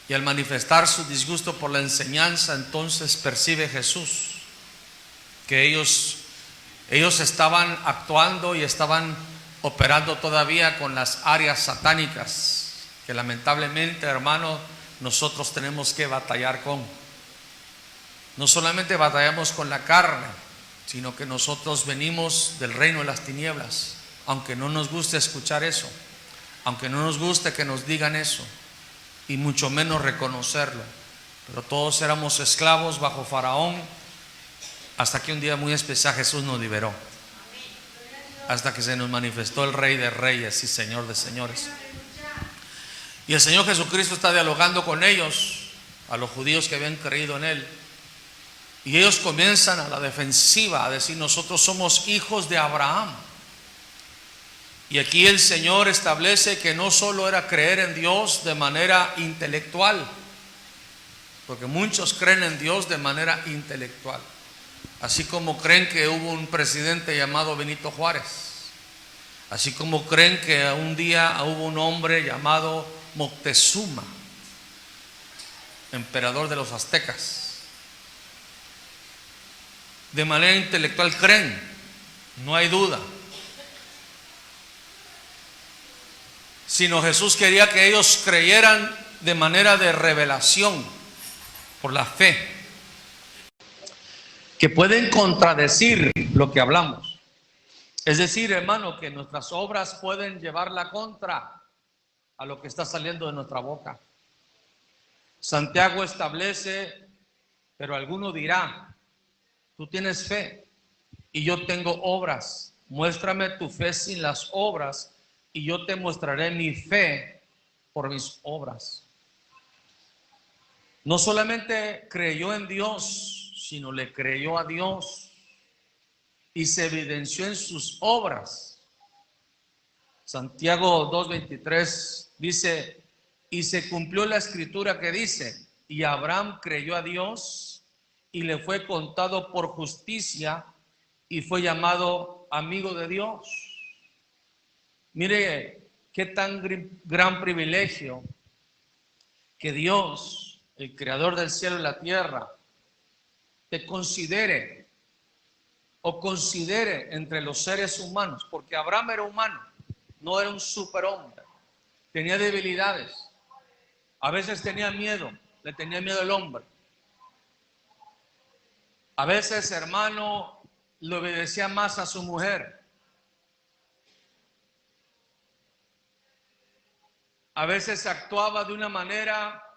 Y al manifestar su disgusto por la enseñanza, entonces percibe Jesús que ellos estaban actuando y estaban operando todavía con las áreas satánicas que lamentablemente, hermano, nosotros tenemos que batallar con. No solamente batallamos con la carne, sino que nosotros venimos del reino de las tinieblas, aunque no nos guste escuchar eso, aunque no nos guste que nos digan eso, y mucho menos reconocerlo. Pero todos éramos esclavos bajo Faraón, hasta que un día muy especial Jesús nos liberó, hasta que se nos manifestó el Rey de Reyes y Señor de Señores. Y el Señor Jesucristo está dialogando con ellos, a los judíos que habían creído en Él, y ellos comienzan a la defensiva a decir: nosotros somos hijos de Abraham. Y aquí el Señor establece que no solo era creer en Dios de manera intelectual, porque muchos creen en Dios de manera intelectual, así como creen que hubo un presidente llamado Benito Juárez, así como creen que un día hubo un hombre llamado Moctezuma, emperador de los aztecas. De manera intelectual creen, no hay duda. Sino Jesús quería que ellos creyeran de manera de revelación, por la fe, que pueden contradecir lo que hablamos. Es decir, hermano, que nuestras obras pueden llevar la contra a lo que está saliendo de nuestra boca. Santiago establece: pero alguno dirá, tú tienes fe y yo tengo obras, muéstrame tu fe sin las obras y yo te mostraré mi fe por mis obras. No solamente creyó en Dios, sino le creyó a Dios y se evidenció en sus obras. Santiago 2:23 dice: y se cumplió la escritura que dice: y Abraham creyó a Dios y le fue contado por justicia y fue llamado amigo de Dios. Mire qué tan gran privilegio que Dios, el creador del cielo y la tierra, te considere o considere entre los seres humanos, porque Abraham era humano, no era un superhombre, tenía debilidades, a veces tenía miedo, le tenía miedo al hombre, a veces, hermano, le obedecía más a su mujer, a veces actuaba de una manera.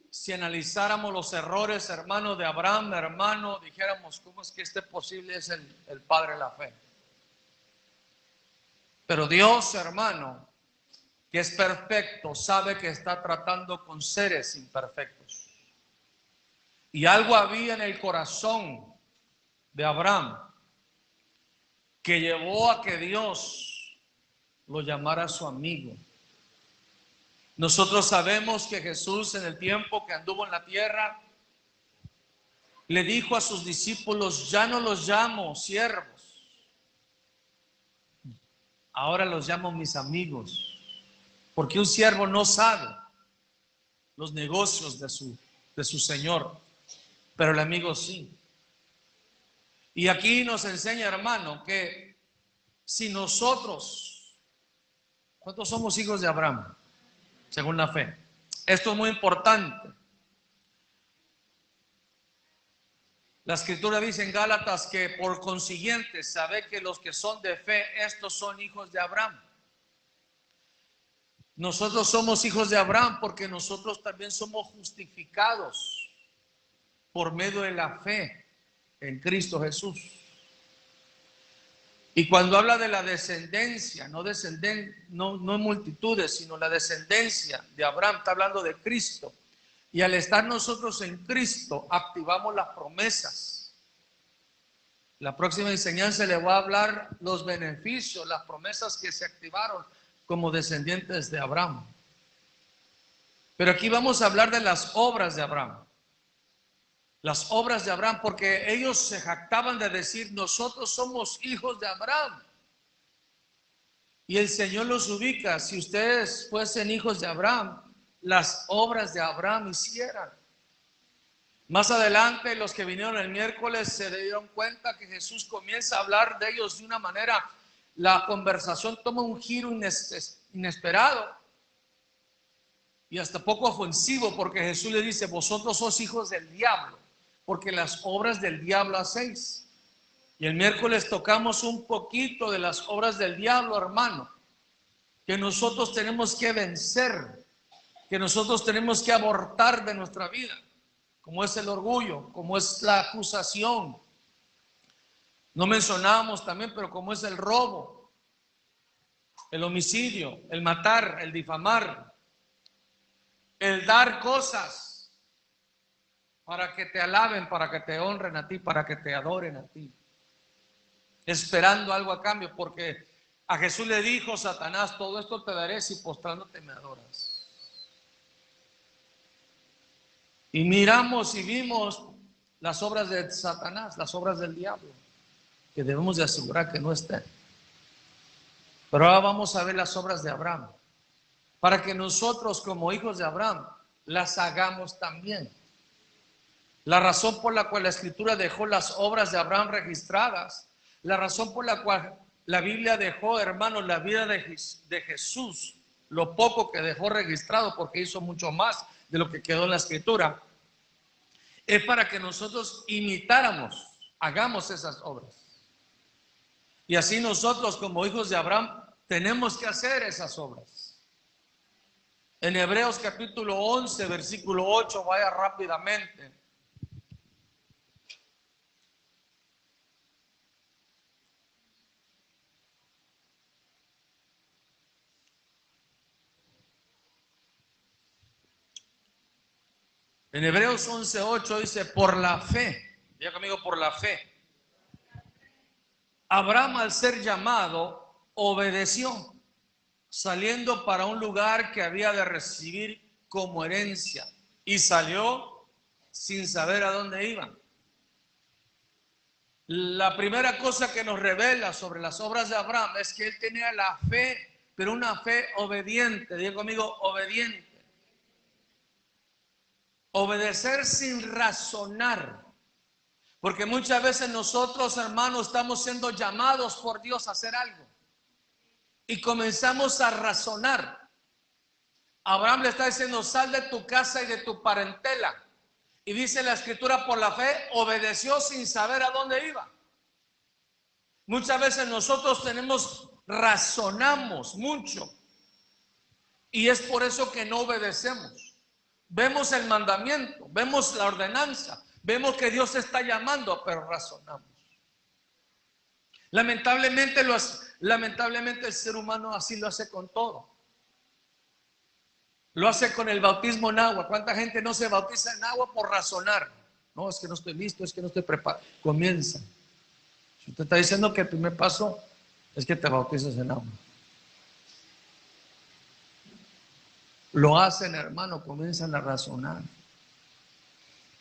Si analizáramos los errores, hermano, de Abraham, hermano, dijéramos: ¿cómo es que este posible es el padre de la fe? Pero Dios, hermano, que es perfecto, sabe que está tratando con seres imperfectos. Y algo había en el corazón de Abraham que llevó a que Dios lo llamara su amigo. Nosotros sabemos que Jesús, en el tiempo que anduvo en la tierra, le dijo a sus discípulos: ya no los llamo siervos, ahora los llamo mis amigos, porque un siervo no sabe los negocios de su señor, pero el amigo sí. Y aquí nos enseña, hermano, que si nosotros, ¿cuántos somos hijos de Abraham? Según la fe. Esto es muy importante. La escritura dice en Gálatas que por consiguiente sabe que los que son de fe, estos son hijos de Abraham. Nosotros somos hijos de Abraham porque nosotros también somos justificados por medio de la fe en Cristo Jesús. Y cuando habla de la descendencia, no multitudes, sino la descendencia de Abraham, está hablando de Cristo. Y al estar nosotros en Cristo, activamos las promesas. La próxima enseñanza le va a hablar los beneficios, las promesas que se activaron como descendientes de Abraham. Pero aquí vamos a hablar de las obras de Abraham. Las obras de Abraham, porque ellos se jactaban de decir: nosotros somos hijos de Abraham. Y el Señor los ubica: si ustedes fuesen hijos de Abraham, las obras de Abraham hicieran. Más adelante, los que vinieron el miércoles se dieron cuenta que Jesús comienza a hablar de ellos de una manera, la conversación toma un giro inesperado y hasta poco ofensivo, porque Jesús le dice: vosotros sois hijos del diablo, porque las obras del diablo hacéis. Y el miércoles tocamos un poquito de las obras del diablo, hermano, que nosotros tenemos que vencer, que nosotros tenemos que abortar de nuestra vida, como es el orgullo, como es la acusación. No mencionamos también, pero como es el robo, el homicidio, el matar, el difamar, el dar cosas para que te alaben, para que te honren a ti, para que te adoren a ti, esperando algo a cambio, porque a Jesús le dijo Satanás: todo esto te daré si postrándote me adoras. Y miramos y vimos las obras de Satanás, las obras del diablo, que debemos de asegurar que no estén. Pero ahora vamos a ver las obras de Abraham, para que nosotros como hijos de Abraham las hagamos también. La razón por la cual la Escritura dejó las obras de Abraham registradas, la razón por la cual la Biblia dejó, hermanos, la vida de Jesús, lo poco que dejó registrado, porque hizo mucho más de lo que quedó en la Escritura, es para que nosotros imitáramos, hagamos esas obras. Y así nosotros como hijos de Abraham tenemos que hacer esas obras. En Hebreos capítulo 11, versículo 8, vaya rápidamente. En Hebreos 11, 8 dice: por la fe, diga conmigo, por la fe, Abraham, al ser llamado, obedeció, saliendo para un lugar que había de recibir como herencia, y salió sin saber a dónde iban. La primera cosa que nos revela sobre las obras de Abraham es que él tenía la fe, pero una fe obediente. Diga conmigo, obediente. Obedecer sin razonar. Porque muchas veces nosotros, hermanos, estamos siendo llamados por Dios a hacer algo y comenzamos a razonar. Abraham le está diciendo: sal de tu casa y de tu parentela. Y dice la Escritura: por la fe obedeció sin saber a dónde iba. Muchas veces nosotros razonamos mucho, y es por eso que no obedecemos. Vemos el mandamiento, vemos la ordenanza, vemos que Dios está llamando, pero razonamos. Lamentablemente el ser humano así lo hace con todo. Lo hace con el bautismo en agua. ¿Cuánta gente no se bautiza en agua por razonar? No, es que no estoy listo, es que no estoy preparado. Comienza. Si usted está diciendo que el primer paso es que te bautices en agua, lo hacen, hermano, comienzan a razonar.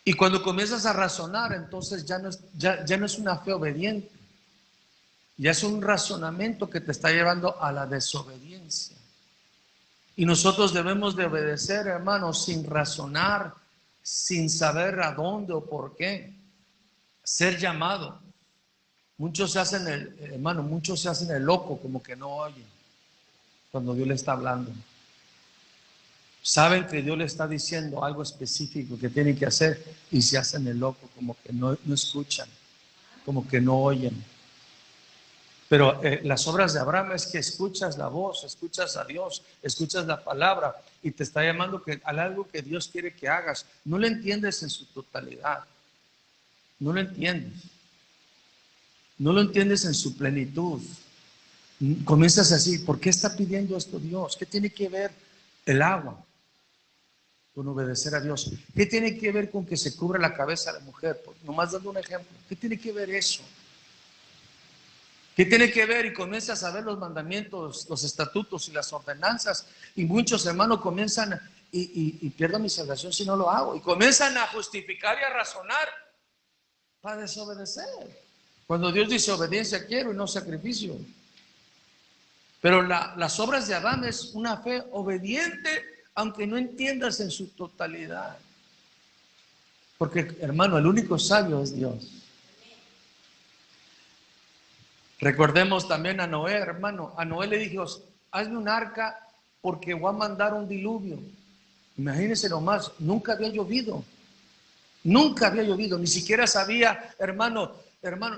Y cuando comienzas a razonar, entonces ya no es una fe obediente, ya es un razonamiento que te está llevando a la desobediencia. Y nosotros debemos de obedecer, hermanos, sin razonar, sin saber a dónde o por qué. Ser llamado. Muchos se hacen el loco, como que no oyen cuando Dios le está hablando. Saben que Dios le está diciendo algo específico que tienen que hacer y se hacen el loco, como que no escuchan, como que no oyen. Pero las obras de Abraham es que escuchas la voz, escuchas a Dios, escuchas la palabra y te está llamando a algo que Dios quiere que hagas. No lo entiendes en su totalidad, no lo entiendes, no lo entiendes en su plenitud. Comienzas así: ¿por qué está pidiendo esto Dios? ¿Qué tiene que ver el agua con obedecer a Dios? ¿Qué tiene que ver con que se cubra la cabeza a la mujer? Nomás dando un ejemplo. ¿Qué tiene que ver eso? ¿Qué tiene que ver? Y comienzas a ver los mandamientos, los estatutos y las ordenanzas, y muchos hermanos comienzan y pierdo mi salvación si no lo hago, y comienzan a justificar y a razonar para desobedecer, cuando Dios dice: obediencia quiero y no sacrificio. Pero las obras de Abraham es una fe obediente aunque no entiendas en su totalidad. Porque, hermano, el único sabio es Dios. Recordemos también a Noé, hermano. A Noé le dijo, hazme un arca porque voy a mandar un diluvio. Imagínense nomás, nunca había llovido. Nunca había llovido, ni siquiera sabía, hermano,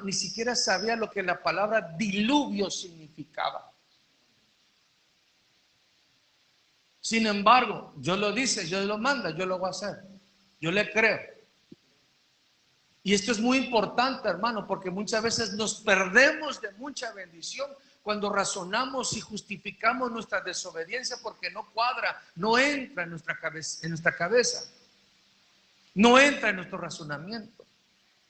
ni siquiera sabía lo que la palabra diluvio significaba. Sin embargo, Dios lo dice, Dios lo manda, yo lo voy a hacer. Yo le creo. Y esto es muy importante, hermano, porque muchas veces nos perdemos de mucha bendición cuando razonamos y justificamos nuestra desobediencia porque no cuadra, no entra en nuestra cabeza, no entra en nuestro razonamiento.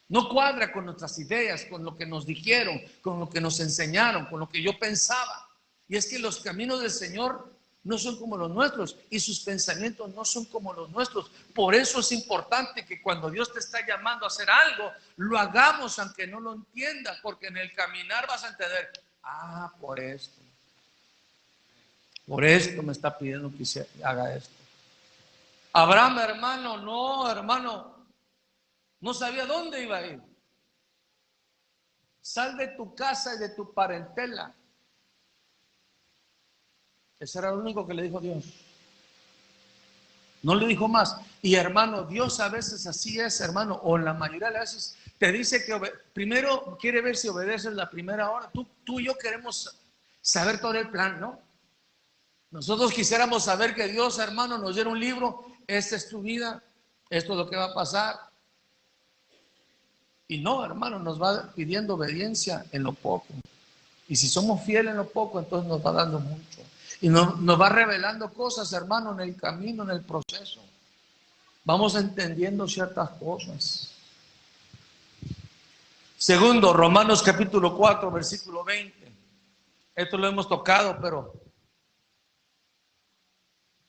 No cuadra con nuestras ideas, con lo que nos dijeron, con lo que nos enseñaron, con lo que yo pensaba. Y es que los caminos del Señor no son como los nuestros y sus pensamientos no son como los nuestros. Por eso es importante que cuando Dios te está llamando a hacer algo, lo hagamos aunque no lo entiendas, porque en el caminar vas a entender, por esto me está pidiendo que haga esto. Abraham, hermano, no sabía dónde iba a ir. Sal de tu casa y de tu parentela. Ese era lo único que le dijo Dios. No le dijo más. Y hermano, Dios a veces así es, hermano, o en la mayoría de las veces te dice que primero quiere ver si obedeces la primera hora. Tú y yo queremos saber todo el plan, ¿no? Nosotros quisiéramos saber que Dios, hermano, nos diera un libro. Esta es tu vida, esto es lo que va a pasar. Y no, hermano, nos va pidiendo obediencia en lo poco. Y si somos fieles en lo poco, entonces nos va dando mucho. Y nos va revelando cosas, hermano, en el camino, en el proceso. Vamos entendiendo ciertas cosas. Segundo, Romanos capítulo 4, versículo 20. Esto lo hemos tocado, pero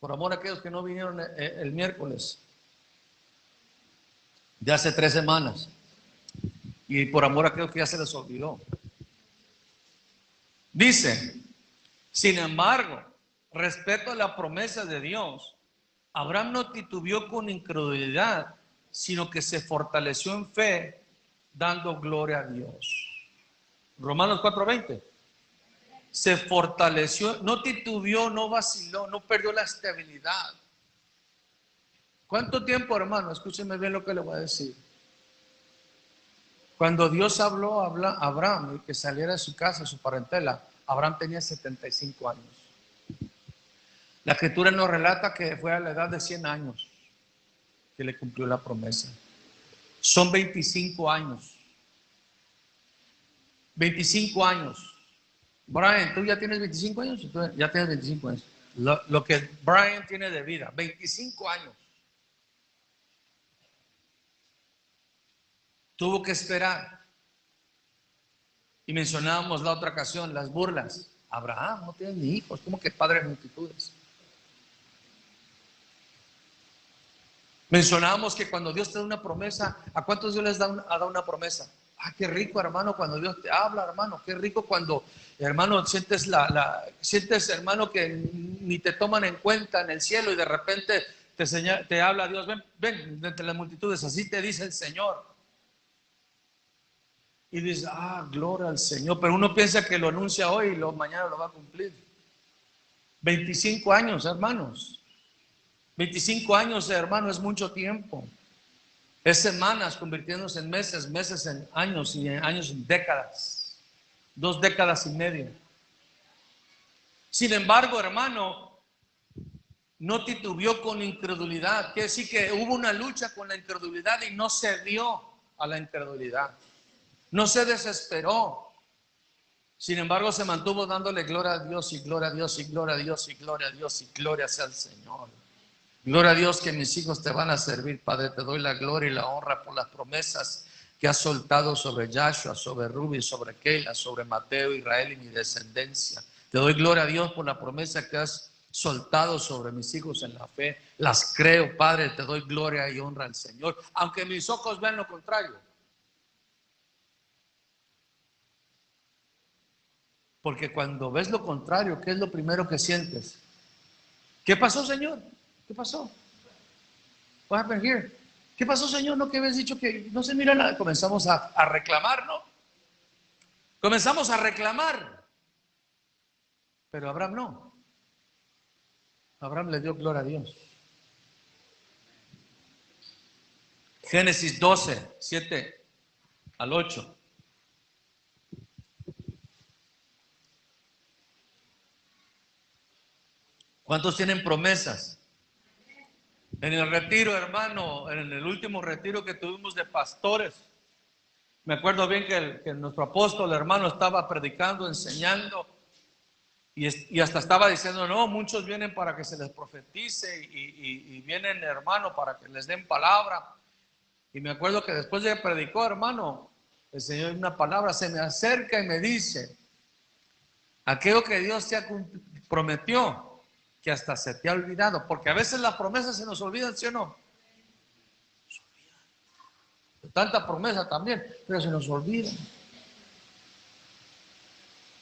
por amor a aquellos que no vinieron el miércoles, de hace 3 semanas. Y por amor a aquellos que ya se les olvidó. Dice, sin embargo, respecto a la promesa de Dios, Abraham no titubeó con incredulidad, sino que se fortaleció en fe, dando gloria a Dios. Romanos 4:20. Se fortaleció, no titubeó, no vaciló, no perdió la estabilidad. ¿Cuánto tiempo, hermano? Escúcheme bien lo que le voy a decir. Cuando Dios habló a Abraham que saliera de su casa, de su parentela, Abraham tenía 75 años. La escritura nos relata que fue a la edad de 100 años que le cumplió la promesa. Son 25 años. 25 años. Brian, ¿tú ya tienes 25 años? Ya tienes 25 años. Lo que Brian tiene de vida, 25 años. Tuvo que esperar. Y mencionábamos la otra ocasión, las burlas. Abraham no tiene ni hijos, ¿cómo que padre de multitudes? Mencionábamos que cuando Dios te da una promesa, ¿a cuántos Dios les ha dado una promesa? Qué rico, hermano, cuando Dios te habla, hermano. Qué rico cuando, hermano, sientes sientes, hermano, que ni te toman en cuenta en el cielo y de repente te habla Dios. Ven, entre las multitudes, así te dice el Señor. Y dices, gloria al Señor. Pero uno piensa que lo anuncia hoy y mañana lo va a cumplir. 25 años, hermanos. 25 años, hermano, es mucho tiempo. Es semanas convirtiéndose en meses, meses en años y años en décadas. 2 décadas y media. Sin embargo, hermano, no titubeó con incredulidad. Quiere decir que hubo una lucha con la incredulidad y no cedió a la incredulidad. No se desesperó. Sin embargo, se mantuvo dándole gloria a Dios y gloria a Dios y gloria a Dios y gloria a Dios y gloria sea al Señor. Gloria a Dios que mis hijos te van a servir, Padre. Te doy la gloria y la honra por las promesas que has soltado sobre Yahshua, sobre Ruby, sobre Keila, sobre Mateo, Israel y mi descendencia. Te doy gloria a Dios por la promesa que has soltado sobre mis hijos en la fe. Las creo, Padre. Te doy gloria y honra al Señor, aunque mis ojos vean lo contrario. Porque cuando ves lo contrario, ¿qué es lo primero que sientes? ¿Qué pasó, Señor? ¿Qué pasó? What happened here? ¿Qué pasó, Señor? No, que habías dicho que no se mira nada. Comenzamos a reclamar, ¿no? Comenzamos a reclamar. Pero Abraham no. Abraham le dio gloria a Dios. Génesis 12, 7 al 8. ¿Cuántos tienen promesas? En el retiro, hermano, en el último retiro que tuvimos de pastores, me acuerdo bien que nuestro apóstol, hermano, estaba predicando, enseñando, y hasta estaba diciendo, no, muchos vienen para que se les profetice, y vienen, hermano, para que les den palabra. Y me acuerdo que después de que predicó, hermano, el Señor, una palabra se me acerca y me dice, aquello que Dios te prometió, que hasta se te ha olvidado, porque a veces las promesas se nos olvidan, ¿sí o no? Tanta promesa también, pero se nos olvida.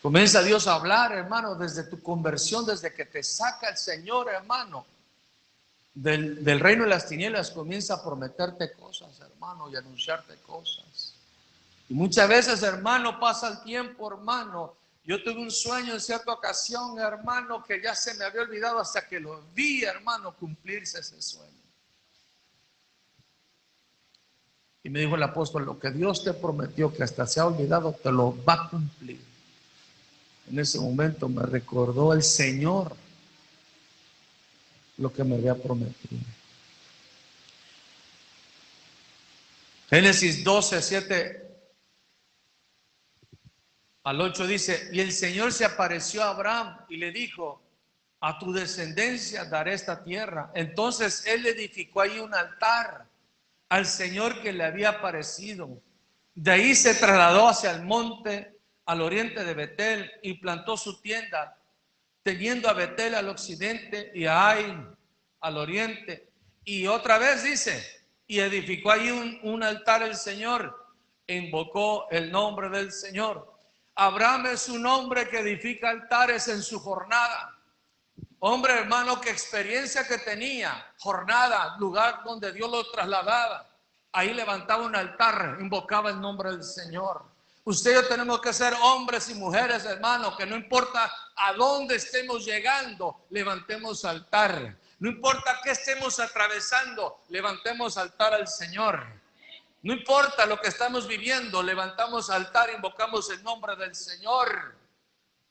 Comienza Dios a hablar, hermano, desde tu conversión, desde que te saca el Señor, hermano, del reino de las tinieblas, comienza a prometerte cosas, hermano, y anunciarte cosas. Y muchas veces, hermano, pasa el tiempo, hermano. Yo tuve un sueño en cierta ocasión, hermano, que ya se me había olvidado hasta que lo vi, hermano, cumplirse ese sueño. Y me dijo el apóstol, lo que Dios te prometió, que hasta se ha olvidado, te lo va a cumplir. En ese momento me recordó el Señor lo que me había prometido. Génesis 12, 7 al 8 dice, y el Señor se apareció a Abraham y le dijo, a tu descendencia daré esta tierra. Entonces él edificó ahí un altar al Señor que le había aparecido. De ahí se trasladó hacia el monte al oriente de Betel y plantó su tienda, teniendo a Betel al occidente y a Ai al oriente. Y otra vez dice, y edificó ahí un altar el Señor, e invocó el nombre del Señor. Abraham es un hombre que edifica altares en su jornada. Hombre, hermano, qué experiencia que tenía. Jornada, lugar donde Dios lo trasladaba. Ahí levantaba un altar, invocaba el nombre del Señor. Usted y yo tenemos que ser hombres y mujeres, hermano, que no importa a dónde estemos llegando, levantemos altar. No importa qué estemos atravesando, levantemos altar al Señor. No importa lo que estamos viviendo, levantamos altar, invocamos el nombre del Señor.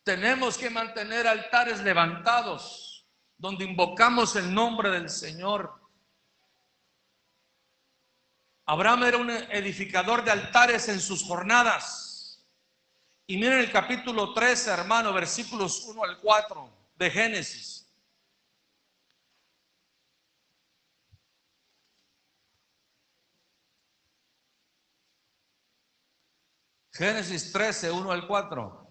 Tenemos que mantener altares levantados, donde invocamos el nombre del Señor. Abraham era un edificador de altares en sus jornadas. Y miren el capítulo 13, hermano, versículos 1 al 4 de Génesis. Génesis 13, 1 al 4.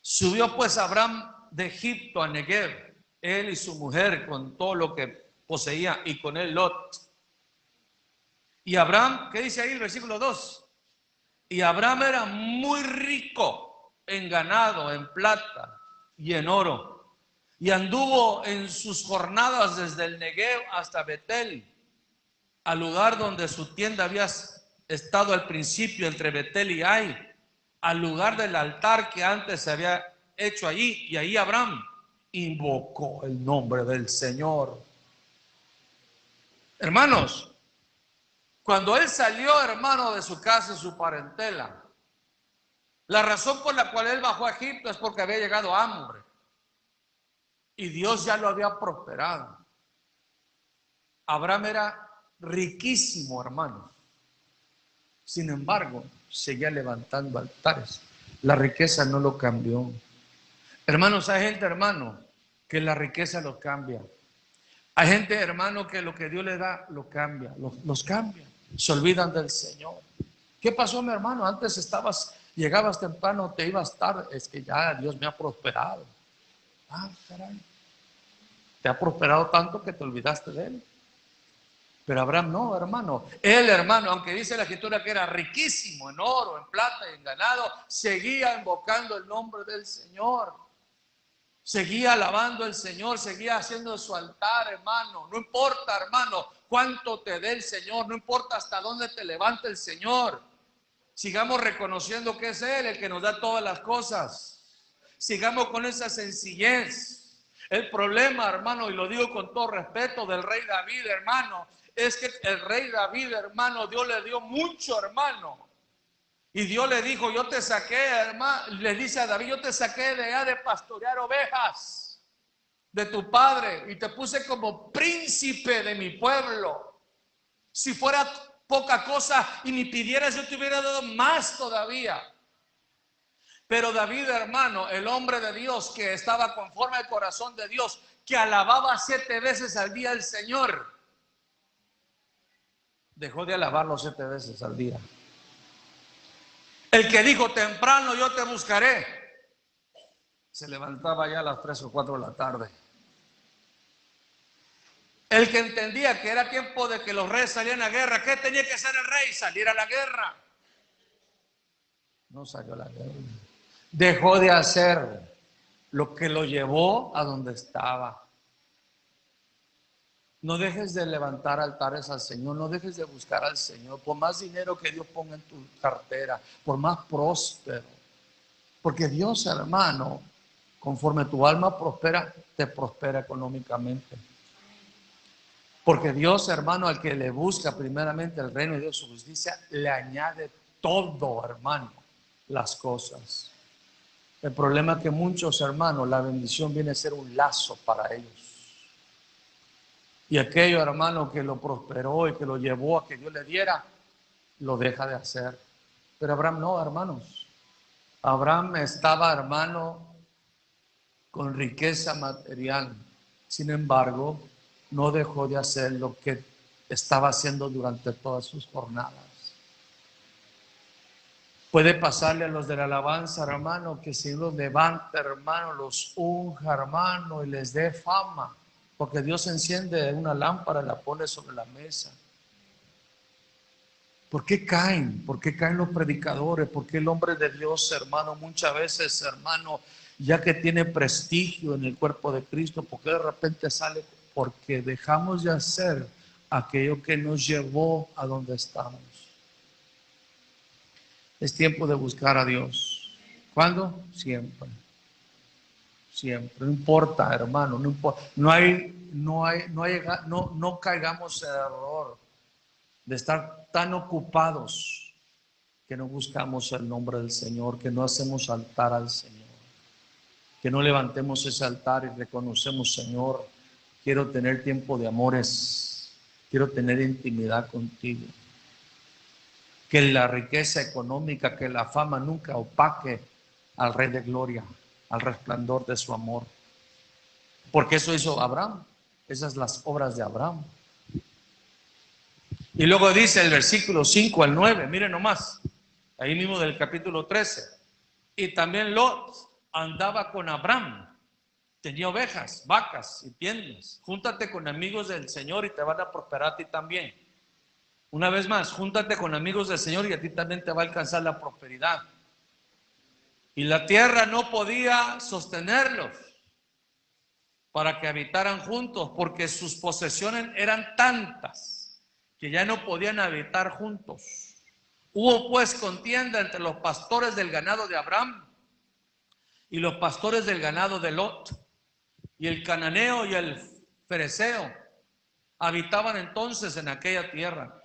Subió pues Abraham de Egipto a Negev, él y su mujer con todo lo que poseía, y con él Lot. Y Abraham, ¿qué dice ahí el versículo 2? Y Abraham era muy rico en ganado, en plata y en oro. Y anduvo en sus jornadas desde el Negev hasta Betel, al lugar donde su tienda había estado al principio entre Betel y Ai, al lugar del altar que antes se había hecho allí. Y ahí Abraham invocó el nombre del Señor. Hermanos, cuando él salió, hermano, de su casa y su parentela, la razón por la cual él bajó a Egipto es porque había llegado hambre. Y Dios ya lo había prosperado. Abraham era riquísimo, hermano. Sin embargo, seguía levantando altares. La riqueza no lo cambió. Hermanos, hay gente, hermano, que la riqueza lo cambia. Hay gente, hermano, que lo que Dios le da, lo cambia, los cambia. Se olvidan del Señor. ¿Qué pasó, mi hermano? Antes llegabas temprano, te ibas tarde. Es que ya Dios me ha prosperado. Ah, caray. Te ha prosperado tanto que te olvidaste de Él. Pero Abraham no, hermano. Él, hermano, aunque dice la escritura que era riquísimo en oro, en plata y en ganado, seguía invocando el nombre del Señor. Seguía alabando al Señor, seguía haciendo su altar, hermano. No importa, hermano, cuánto te dé el Señor, no importa hasta dónde te levante el Señor. Sigamos reconociendo que es Él el que nos da todas las cosas. Sigamos con esa sencillez. El problema, hermano, y lo digo con todo respeto, del rey David, hermano, es que el rey David, hermano, Dios le dio mucho, hermano. Y Dios le dijo, yo te saqué, hermano, le dice a David, yo te saqué de allá de pastorear ovejas de tu padre y te puse como príncipe de mi pueblo. Si fuera poca cosa y me pidieras, yo te hubiera dado más todavía. Pero David, hermano, el hombre de Dios que estaba conforme al corazón de Dios, que alababa 7 veces al día al Señor, dejó de alabarlo 7 veces al día. El que dijo temprano yo te buscaré, se levantaba ya a las 3 o 4 de la tarde. El que entendía que era tiempo de que los reyes salieran a guerra, ¿qué tenía que hacer el rey? Salir a la guerra. No salió a la guerra. Dejó de hacer lo que lo llevó a donde estaba. No dejes de levantar altares al Señor, no dejes de buscar al Señor, por más dinero que Dios ponga en tu cartera, por más próspero. Porque Dios, hermano, conforme tu alma prospera, te prospera económicamente. Porque Dios, hermano, al que le busca primeramente el reino de Dios, su justicia, le añade todo, hermano, las cosas. El problema es que muchos, hermanos, la bendición viene a ser un lazo para ellos. Y aquello, hermano, que lo prosperó y que lo llevó a que Dios le diera, lo deja de hacer. Pero Abraham no, hermanos. Abraham estaba, hermano, con riqueza material. Sin embargo, no dejó de hacer lo que estaba haciendo durante todas sus jornadas. Puede pasarle a los de la alabanza, hermano, que si los levanta, hermano, los unja, hermano, y les dé fama. Porque Dios enciende una lámpara y la pone sobre la mesa. ¿Por qué caen? ¿Por qué caen los predicadores? ¿Por qué el hombre de Dios, hermano, muchas veces, hermano, ya que tiene prestigio en el cuerpo de Cristo, por qué de repente sale? Porque dejamos de hacer aquello que nos llevó a donde estamos. Es tiempo de buscar a Dios. ¿Cuándo? Siempre. Siempre. No importa, hermano, no importa. No caigamos en el error de estar tan ocupados que no buscamos el nombre del Señor, que no hacemos altar al Señor, que no levantemos ese altar y reconocemos, Señor, quiero tener tiempo de amores, quiero tener intimidad contigo. Que la riqueza económica, que la fama nunca opaque al Rey de Gloria, al resplandor de su amor. Porque eso hizo Abraham, esas son las obras de Abraham. Y luego dice el versículo 5 al 9, miren nomás, ahí mismo del capítulo 13. Y también Lot andaba con Abraham, tenía ovejas, vacas y tiendas. Júntate con amigos del Señor y te van a prosperar a ti también. Una vez más, júntate con amigos del Señor y a ti también te va a alcanzar la prosperidad. Y la tierra no podía sostenerlos para que habitaran juntos, porque sus posesiones eran tantas que ya no podían habitar juntos. Hubo pues contienda entre los pastores del ganado de Abraham y los pastores del ganado de Lot. Y el cananeo y el fereceo habitaban entonces en aquella tierra.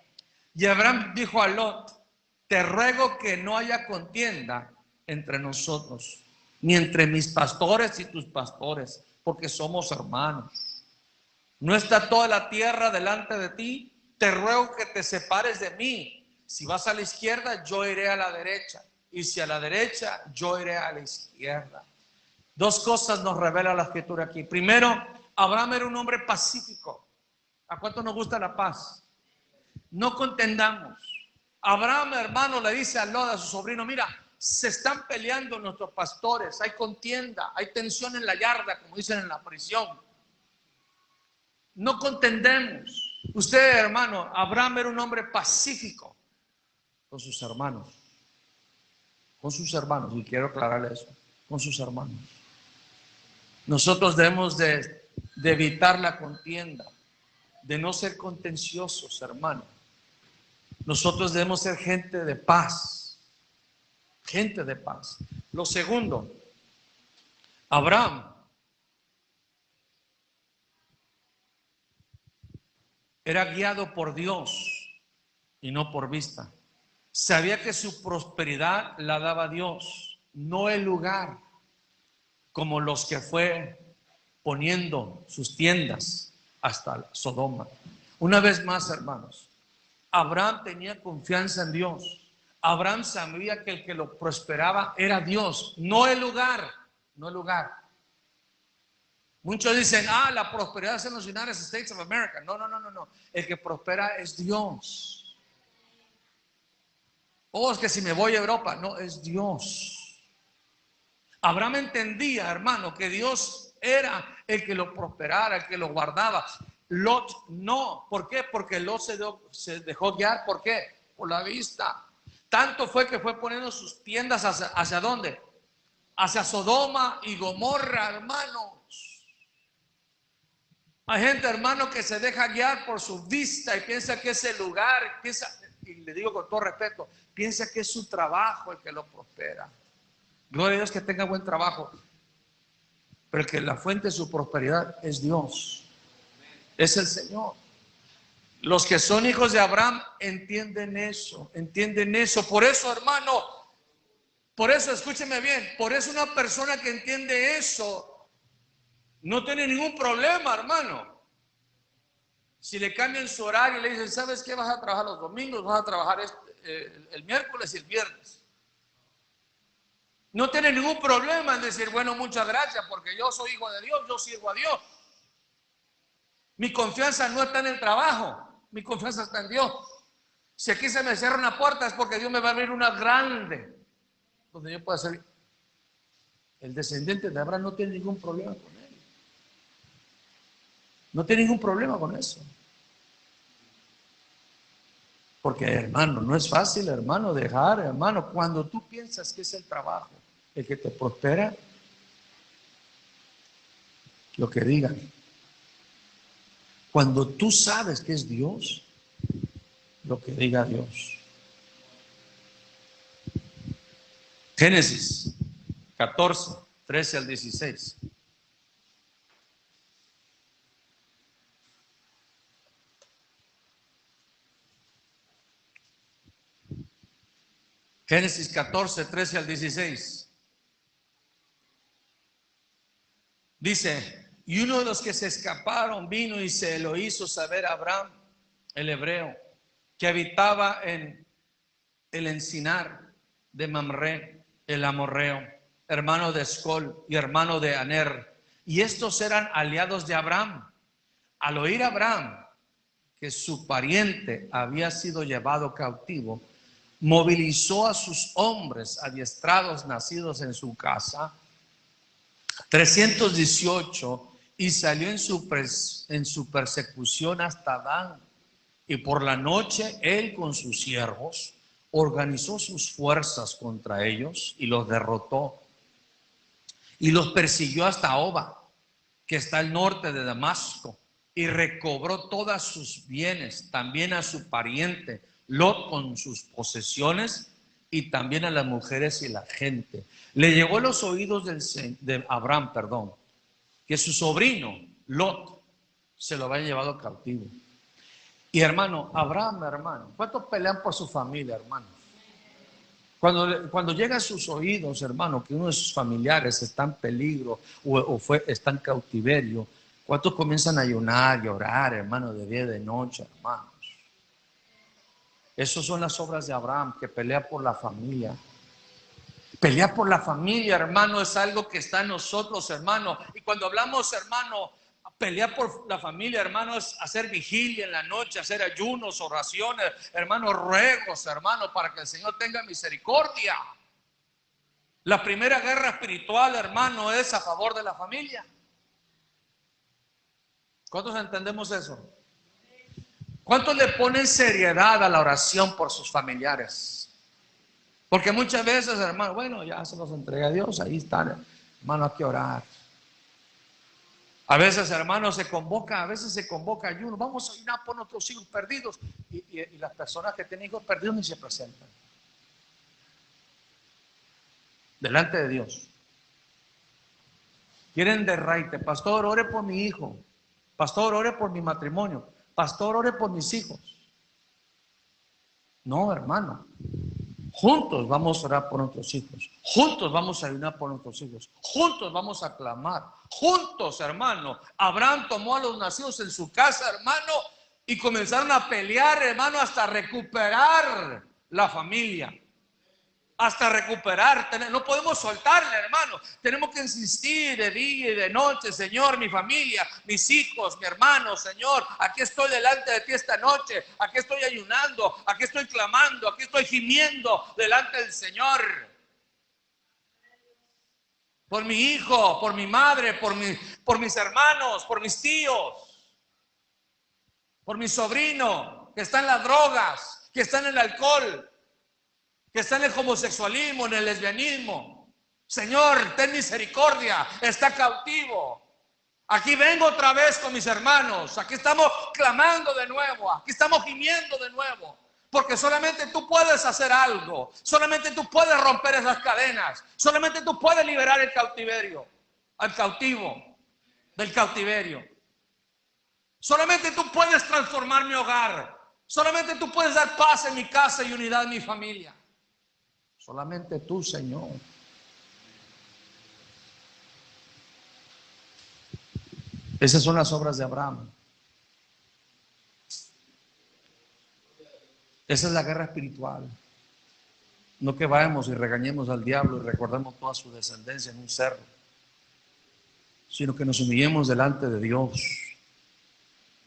Y Abraham dijo a Lot: te ruego que no haya contienda entre nosotros, ni entre mis pastores y tus pastores, porque somos hermanos. ¿No está toda la tierra delante de ti? Te ruego que te separes de mí. Si vas a la izquierda, yo iré a la derecha. Y si a la derecha, yo iré a la izquierda. Dos cosas nos revela la escritura aquí. Primero, Abraham era un hombre pacífico. ¿A cuánto nos gusta la paz? No contendamos. Abraham, hermano, le dice a Lot, a su sobrino: mira, se están peleando nuestros pastores, hay contienda, hay tensión en la yarda, como dicen en la prisión. No contendemos. Usted, hermano, Abraham era un hombre pacífico con sus hermanos. Con sus hermanos, y quiero aclararle eso, con sus hermanos. Nosotros debemos de evitar la contienda, de no ser contenciosos, hermano. Nosotros debemos ser gente de paz, gente de paz. Lo segundo, Abraham era guiado por Dios y no por vista. Sabía que su prosperidad la daba Dios, no el lugar, como los que fue poniendo sus tiendas hasta Sodoma. Una vez más, hermanos, Abraham tenía confianza en Dios. Abraham sabía que el que lo prosperaba era Dios, no el lugar, no el lugar. Muchos dicen, la prosperidad es en los United States of America. No, no, no, no, no. El que prospera es Dios. Es que si me voy a Europa, no, es Dios. Abraham entendía, hermano, que Dios era el que lo prosperara, el que lo guardaba. Lot no. ¿Por qué? Porque Lot se dejó guiar. ¿Por qué? Por la vista. Tanto fue que fue poniendo sus tiendas hacia ¿dónde? Hacia Sodoma y Gomorra, hermanos. Hay gente, hermano, que se deja guiar por su vista y piensa que ese lugar, y le digo con todo respeto, piensa que es su trabajo el que lo prospera. Gloria a Dios que tenga buen trabajo, pero el que la fuente de su prosperidad es Dios, es el Señor. Los que son hijos de Abraham entienden eso, entienden eso. Por eso, hermano, por eso, escúcheme bien, por eso una persona que entiende eso no tiene ningún problema, hermano. Si le cambian su horario y le dicen, ¿sabes qué? Vas a trabajar los domingos, vas a trabajar el miércoles y el viernes. No tiene ningún problema en decir, bueno, muchas gracias, porque yo soy hijo de Dios, yo sirvo a Dios. Mi confianza no está en el trabajo, mi confianza está en Dios. Si aquí se me cierra una puerta es porque Dios me va a abrir una grande, donde yo pueda ser. El descendiente de Abraham no tiene ningún problema con él. No tiene ningún problema con eso. Porque, hermano, no es fácil, hermano, dejar, hermano, cuando tú piensas que es el trabajo el que te prospera, lo que digan. Cuando tú sabes que es Dios, lo que diga Dios. Génesis 14, 13 al 16. Génesis 14, 13 al 16. Dice, y uno de los que se escaparon vino y se lo hizo saber a Abraham, el hebreo, que habitaba en el encinar de Mamre, el amorreo, hermano de Escol y hermano de Aner. Y estos eran aliados de Abraham. Al oír Abraham que su pariente había sido llevado cautivo, movilizó a sus hombres adiestrados nacidos en su casa, 318, y salió en su persecución hasta Dan. Y por la noche él con sus siervos organizó sus fuerzas contra ellos y los derrotó. Y los persiguió hasta Oba, que está al norte de Damasco, y recobró todos sus bienes, también a su pariente Lot con sus posesiones, y también a las mujeres y la gente. Le llegó a los oídos de Abraham, que su sobrino Lot se lo había llevado cautivo. Y hermano, Abraham, ¿cuántos pelean por su familia, hermano? Cuando llega a sus oídos, hermano, que uno de sus familiares está en peligro está en cautiverio, ¿cuántos comienzan a ayunar y orar, hermano, de día y de noche, hermanos? Esas son las obras de Abraham, que pelea por la familia. Pelear por la familia, hermano, es algo que está en nosotros, hermano. Y cuando hablamos, hermano, pelear por la familia, hermano, es hacer vigilia en la noche, hacer ayunos, oraciones, hermano, ruegos, hermano, para que el Señor tenga misericordia. La primera guerra espiritual, hermano, es a favor de la familia. ¿Cuántos entendemos eso? ¿Cuántos le ponen seriedad a la oración por sus familiares? Porque muchas veces, hermano, bueno, ya se los entrega a Dios, ahí están, hermano, hay que orar. A veces, hermanos, a veces se convoca ayuno. Vamos a ayunar por nuestros hijos perdidos. Y las personas que tienen hijos perdidos ni se presentan delante de Dios. Quieren derraite. Pastor, ore por mi hijo. Pastor, ore por mi matrimonio. Pastor, ore por mis hijos. No, hermano. Juntos vamos a orar por nuestros hijos. Juntos vamos a ayunar por nuestros hijos. Juntos vamos a clamar. Juntos, hermano. Abraham tomó a los nacidos en su casa, hermano, y comenzaron a pelear, hermano, hasta recuperar la familia. Hasta recuperar. No podemos soltarle, hermano. Tenemos que insistir de día y de noche. Señor, mi familia, mis hijos, mi hermano, Señor, aquí estoy delante de ti esta noche. Aquí estoy ayunando, aquí estoy clamando, aquí estoy gimiendo delante del Señor. Por mi hijo, por mi madre, por mis hermanos, por mis tíos, por mi sobrino que está en las drogas, que está en el alcohol, que está en el homosexualismo, en el lesbianismo. Señor, ten misericordia, está cautivo. Aquí vengo otra vez con mis hermanos. Aquí estamos clamando de nuevo. Aquí estamos gimiendo de nuevo. Porque solamente tú puedes hacer algo. Solamente tú puedes romper esas cadenas. Solamente tú puedes liberar el cautiverio. Al cautivo del cautiverio. Solamente tú puedes transformar mi hogar. Solamente tú puedes dar paz en mi casa y unidad en mi familia. Solamente tú, Señor. Esas son las obras de Abraham. Esa es la guerra espiritual. No que vayamos y regañemos al diablo y recordemos toda su descendencia en un cerro, sino que nos humillemos delante de Dios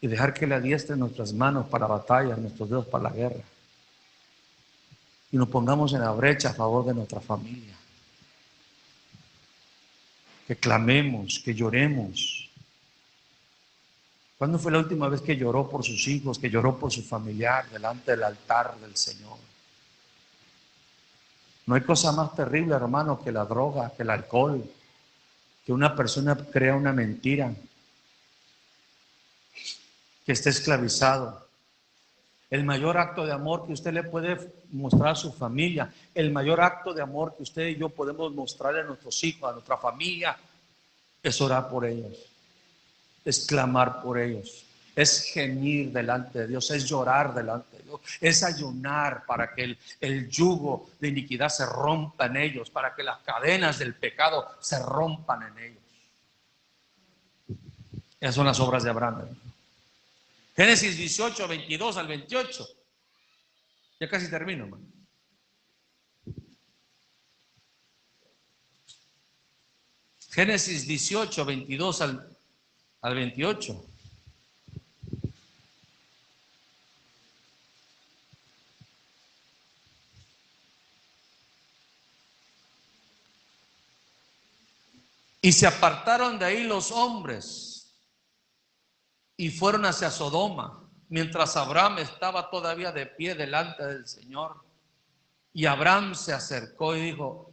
y dejar que Él adiestre nuestras manos para la batalla, nuestros dedos para la guerra. Y nos pongamos en la brecha a favor de nuestra familia. Que clamemos, que lloremos. ¿Cuándo fue la última vez que lloró por sus hijos, que lloró por su familiar delante del altar del Señor? No hay cosa más terrible, hermano, que la droga, que el alcohol, que una persona crea una mentira, que esté esclavizado. El mayor acto de amor que usted le puede mostrar a su familia, el mayor acto de amor que usted y yo podemos mostrarle a nuestros hijos, a nuestra familia, es orar por ellos, es clamar por ellos, es gemir delante de Dios, es llorar delante de Dios, es ayunar para que el yugo de iniquidad se rompa en ellos, para que las cadenas del pecado se rompan en ellos. Esas son las obras de Abraham, ¿eh? Génesis 18, 22 al 28. Ya casi termino, hermano. Génesis 18, 22 al 28. Y se apartaron de ahí los hombres y fueron hacia Sodoma, mientras Abraham estaba todavía de pie delante del Señor. Y Abraham se acercó y dijo: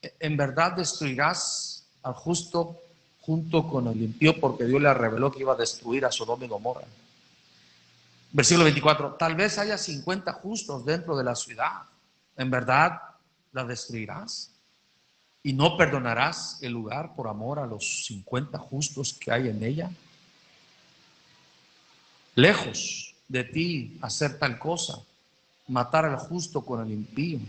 ¿en verdad destruirás al justo junto con el impío? Porque Dios le reveló que iba a destruir a Sodoma y Gomorra. Versículo 24: tal vez haya 50 justos dentro de la ciudad. ¿En verdad la destruirás? ¿Y no perdonarás el lugar por amor a los 50 justos que hay en ella? Lejos de ti hacer tal cosa, matar al justo con el impío,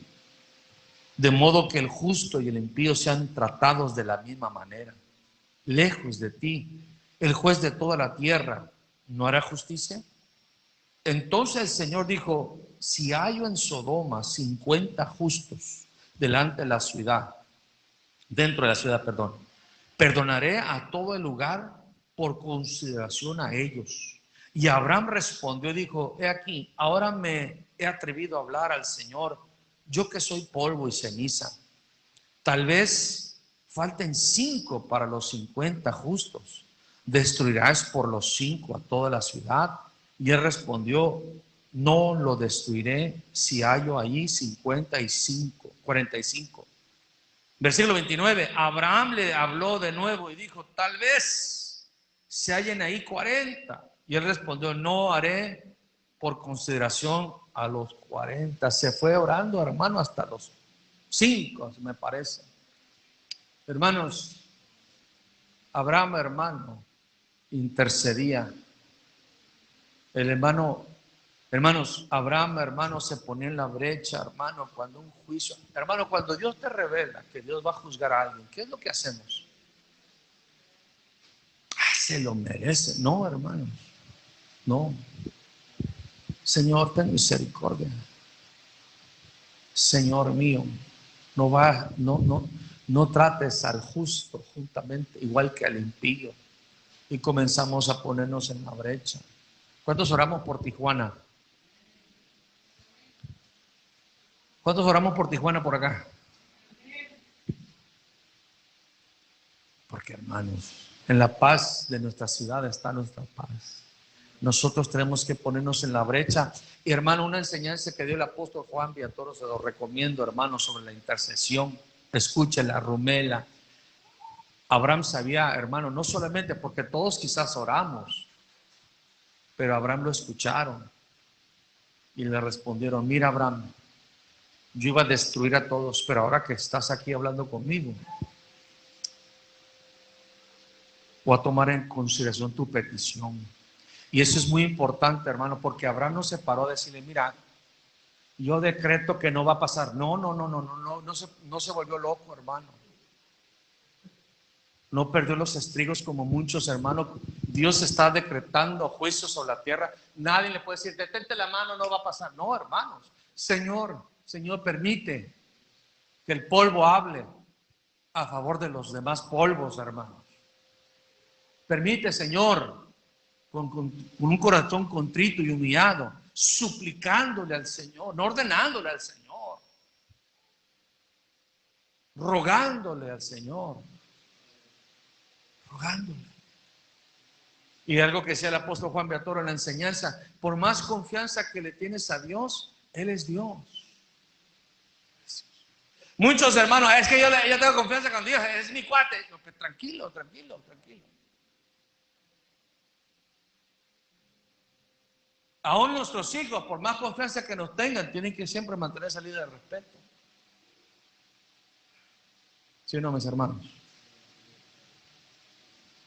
de modo que el justo y el impío sean tratados de la misma manera. Lejos de ti, el juez de toda la tierra, ¿no hará justicia? Entonces el Señor dijo: si hallo en Sodoma 50 justos delante de la ciudad, dentro de la ciudad, perdonaré a todo el lugar por consideración a ellos. Y Abraham respondió y dijo: he aquí, ahora me he atrevido a hablar al Señor, yo que soy polvo y ceniza. Tal vez falten 5 para los 50 justos. ¿Destruirás por los 5 a toda la ciudad? Y él respondió: no lo destruiré si hallo allí 45. Versículo 29. Abraham le habló de nuevo y dijo: tal vez se hallen ahí 40. Y él respondió, no haré por consideración a los 40. Se fue orando, hermano, hasta los 5, me parece. Hermanos, Abraham, hermano, intercedía. El hermano, hermanos, Abraham, hermano, se ponía en la brecha, hermano, cuando un juicio. Hermano, cuando Dios te revela que Dios va a juzgar a alguien, ¿qué es lo que hacemos? Se lo merece. No, hermanos, no. Señor, ten misericordia. Señor mío, no trates al justo juntamente igual que al impío. Y comenzamos a ponernos en la brecha. ¿Cuántos oramos por Tijuana? ¿Cuántos oramos por Tijuana por acá? Porque, hermanos, en la paz de nuestra ciudad está nuestra paz. Nosotros tenemos que ponernos en la brecha. Y, hermano, una enseñanza que dio el apóstol Juan Villatoro, se lo recomiendo, hermano, sobre la intercesión. Escúchela, rumela. Abraham sabía, hermano, no solamente porque todos quizás oramos, pero Abraham lo escucharon y le respondieron, mira, Abraham, yo iba a destruir a todos, pero ahora que estás aquí hablando conmigo, voy a tomar en consideración tu petición. Y eso es muy importante, hermano, porque Abraham no se paró a decirle, mira, yo decreto que no va a pasar. No se volvió loco, hermano. No perdió los estribos como muchos, hermanos. Dios está decretando juicio sobre la tierra. Nadie le puede decir, detente la mano, no va a pasar. No, hermanos. Señor, permite que el polvo hable a favor de los demás polvos, hermanos. Permite, Señor, con un corazón contrito y humillado, suplicándole al Señor, no ordenándole al Señor, rogándole al Señor, rogándole. Y algo que decía el apóstol Juan Villatoro en la enseñanza, por más confianza que le tienes a Dios, Él es Dios. Muchos hermanos, es que yo tengo confianza con Dios, es mi cuate. No, pues, tranquilo. Aún nuestros hijos, por más confianza que nos tengan, tienen que siempre mantener esa línea de respeto. ¿Sí o no, mis hermanos?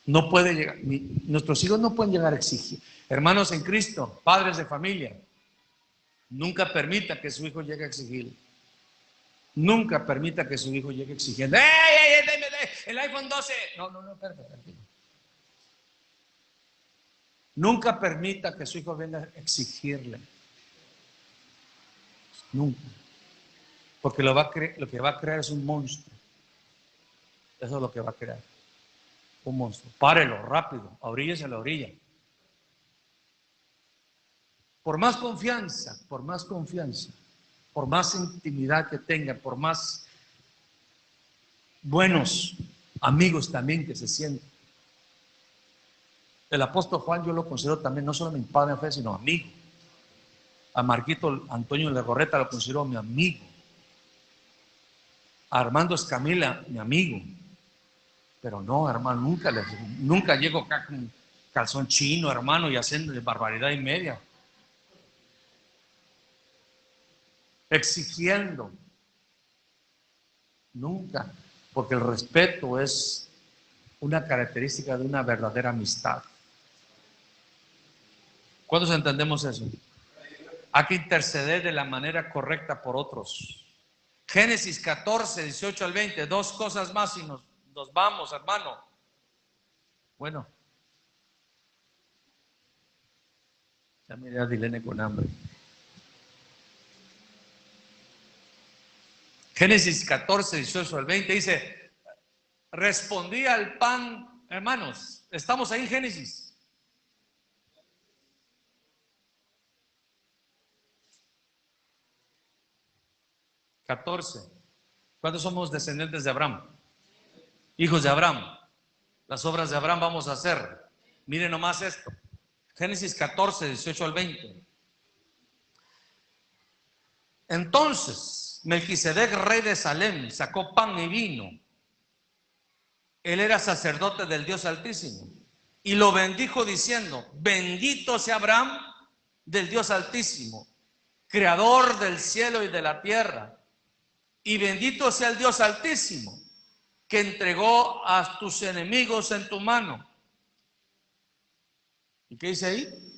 No puede llegar, nuestros hijos no pueden llegar a exigir. Hermanos en Cristo, padres de familia, nunca permita que su hijo llegue a exigir. Nunca permita que su hijo llegue exigiendo, deme el iPhone 12. No, espérate, tranquilo. Nunca permita que su hijo venga a exigirle. Nunca. Porque lo que va a crear es un monstruo. Eso es lo que va a crear. Un monstruo. Párelo rápido, abríllese a la orilla. Por más confianza, por más intimidad que tenga, por más buenos amigos también que se sienten. El apóstol Juan yo lo considero también no solo mi padre en fe, sino amigo. A Marquito Antonio Legorreta lo considero mi amigo. A Armando Escamila, mi amigo. Pero no, hermano, nunca llego acá con calzón chino, hermano, y haciendo barbaridad y media. Exigiendo. Nunca. Porque el respeto es una característica de una verdadera amistad. ¿Cuántos entendemos eso? Hay que interceder de la manera correcta por otros. Génesis 14, 18 al 20, 2 cosas más y nos vamos, hermano. Bueno, ya miré a Dilene con hambre. Génesis 14, 18 al 20 dice, respondí al pan, hermanos, estamos ahí en Génesis. ¿Cuántos somos descendientes de Abraham? Hijos de Abraham. Las obras de Abraham vamos a hacer. Miren nomás esto. Génesis 14, 18 al 20. Entonces, Melquisedec, rey de Salem, sacó pan y vino. Él era sacerdote del Dios Altísimo. y lo bendijo diciendo: bendito sea Abraham del Dios Altísimo, creador del cielo y de la tierra, y bendito sea el Dios Altísimo, que entregó a tus enemigos en tu mano. ¿Y qué dice ahí?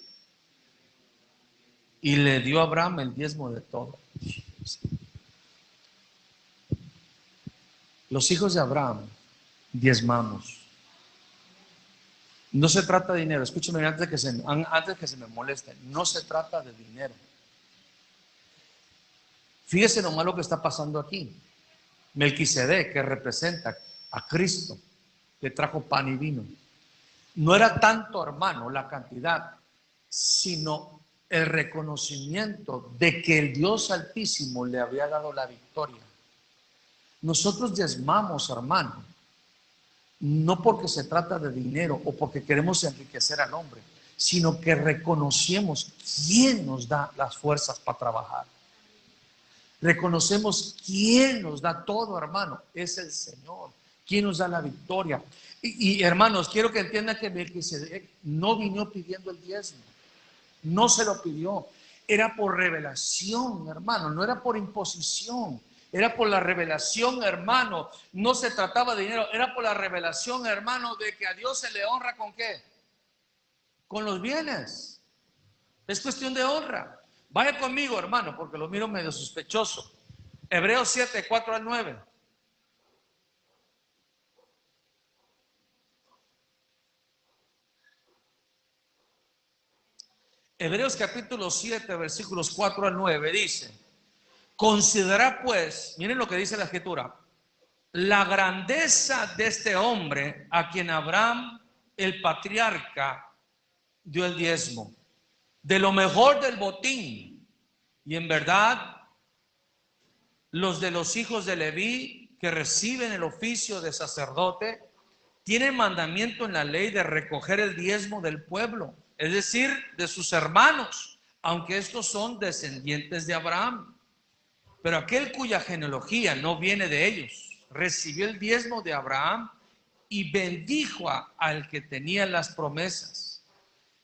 Y le dio a Abraham el diezmo de todo. Los hijos de Abraham diezmamos. No se trata de dinero. Escúcheme antes de que se me molesten. No se trata de dinero. Fíjese nomás lo que está pasando aquí. Melquisedec, que representa a Cristo, que trajo pan y vino. No era tanto, hermano, la cantidad, sino el reconocimiento de que el Dios Altísimo le había dado la victoria. Nosotros diezmamos, hermano, no porque se trata de dinero o porque queremos enriquecer al hombre, sino que reconocemos quién nos da las fuerzas para trabajar. Reconocemos quién nos da todo, hermano, es el Señor. ¿Quién nos da la victoria? Y hermanos, quiero que entiendan que Melquisedec no vino pidiendo el diezmo. No se lo pidió. Era por revelación, hermano. No era por imposición. Era por la revelación, hermano. No se trataba de dinero. Era por la revelación, hermano, de que a Dios se le honra ¿con qué? Con los bienes. Es cuestión de honra. Vaya conmigo, hermano, porque lo miro medio sospechoso. Hebreos 7, 4 al 9. Hebreos capítulo 7, versículos 4 al 9 dice: considera pues, miren lo que dice la escritura, la grandeza de este hombre a quien Abraham, el patriarca, dio el diezmo, de lo mejor del botín. Y en verdad, los de los hijos de Leví que reciben el oficio de sacerdote tienen mandamiento en la ley de recoger el diezmo del pueblo, es decir, de sus hermanos, aunque estos son descendientes de Abraham. Pero aquel cuya genealogía no viene de ellos, recibió el diezmo de Abraham y bendijo al que tenía las promesas.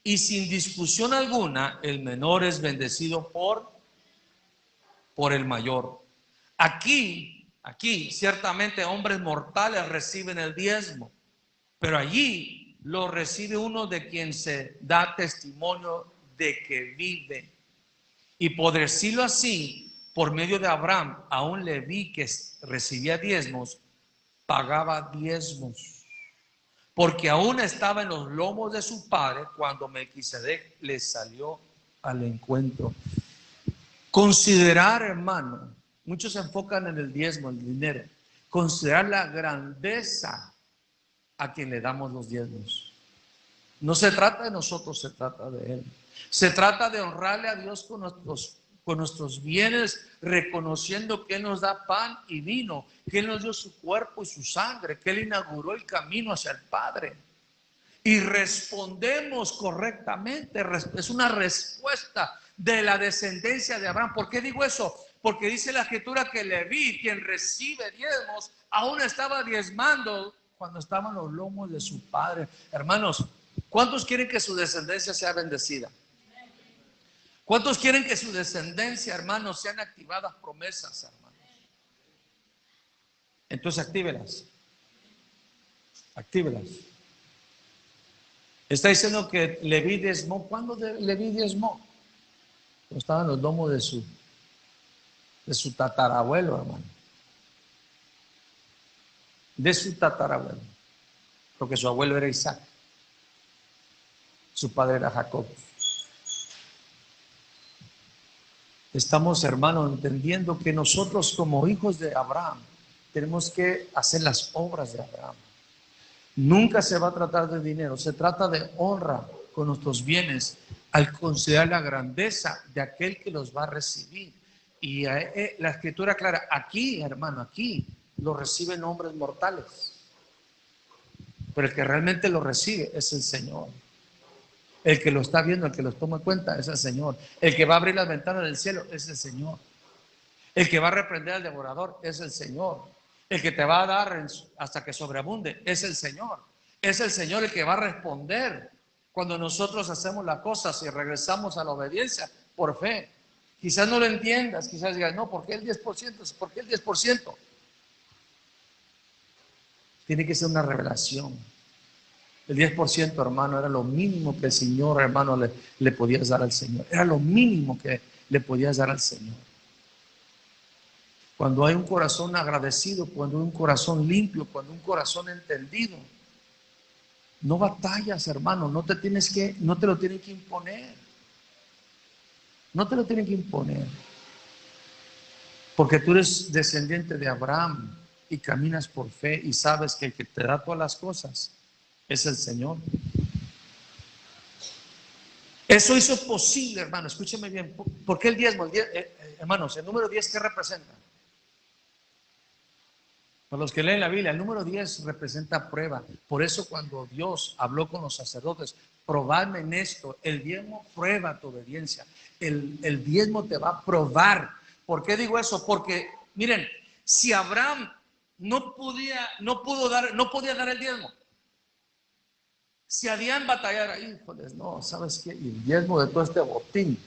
Y sin discusión alguna, el menor es bendecido por el mayor. Aquí, ciertamente hombres mortales reciben el diezmo, pero allí lo recibe uno de quien se da testimonio de que vive. Y por decirlo así, por medio de Abraham, aún Leví, que recibía diezmos, pagaba diezmos, porque aún estaba en los lomos de su padre cuando Melquisedec le salió al encuentro. Considerar, hermano, muchos se enfocan en el diezmo, el dinero. Considerar la grandeza a quien le damos los diezmos. No se trata de nosotros, se trata de Él. Se trata de honrarle a Dios con nuestros bienes, reconociendo que Él nos da pan y vino, que Él nos dio su cuerpo y su sangre, que Él inauguró el camino hacia el Padre. Y respondemos correctamente. Es una respuesta de la descendencia de Abraham. ¿Por qué digo eso? Porque dice la escritura que Leví, quien recibe diezmos, aún estaba diezmando cuando estaban los lomos de su padre. Hermanos, ¿cuántos quieren que su descendencia sea bendecida? ¿Cuántos quieren que su descendencia, hermanos, sean activadas promesas, hermanos? Entonces actívelas. Actívelas. Está diciendo que Leví diezmó. ¿Cuándo Leví diezmó? Cuando estaban los lomos de su tatarabuelo, hermano. De su tatarabuelo. Porque su abuelo era Isaac. Su padre era Jacob. Estamos, hermanos, entendiendo que nosotros como hijos de Abraham tenemos que hacer las obras de Abraham. Nunca se va a tratar de dinero, se trata de honra con nuestros bienes al considerar la grandeza de aquel que los va a recibir. Y la escritura clara, aquí, hermano, aquí lo reciben hombres mortales, pero el que realmente lo recibe es el Señor. El que lo está viendo, el que los toma en cuenta es el Señor. El que va a abrir las ventanas del cielo es el Señor. El que va a reprender al devorador es el Señor. El que te va a dar hasta que sobreabunde es el Señor. Es el Señor el que va a responder cuando nosotros hacemos las cosas y regresamos a la obediencia por fe. Quizás no lo entiendas, quizás digas, no, ¿por qué el 10%? ¿Por qué el 10%? Tiene que ser una revelación. El 10%, hermano, era lo mínimo que el Señor, hermano, le podías dar al Señor. Era lo mínimo que le podías dar al Señor. Cuando hay un corazón agradecido, cuando hay un corazón limpio, cuando hay un corazón entendido, no batallas, hermano, no te lo tienen que imponer. No te lo tienen que imponer. Porque tú eres descendiente de Abraham y caminas por fe y sabes que el que te da todas las cosas es el Señor. Eso hizo posible, hermano, escúcheme bien. ¿Por qué el diezmo? Hermanos, el número 10, ¿qué representa? Para los que leen la Biblia, el número 10 representa prueba. Por eso cuando Dios habló con los sacerdotes, probadme en esto, el diezmo prueba tu obediencia. El diezmo te va a probar. ¿Por qué digo eso? Porque, miren, si Abraham no podía dar el diezmo, si habían batallado, híjoles, no, ¿sabes qué? Y el diezmo de todo este botín,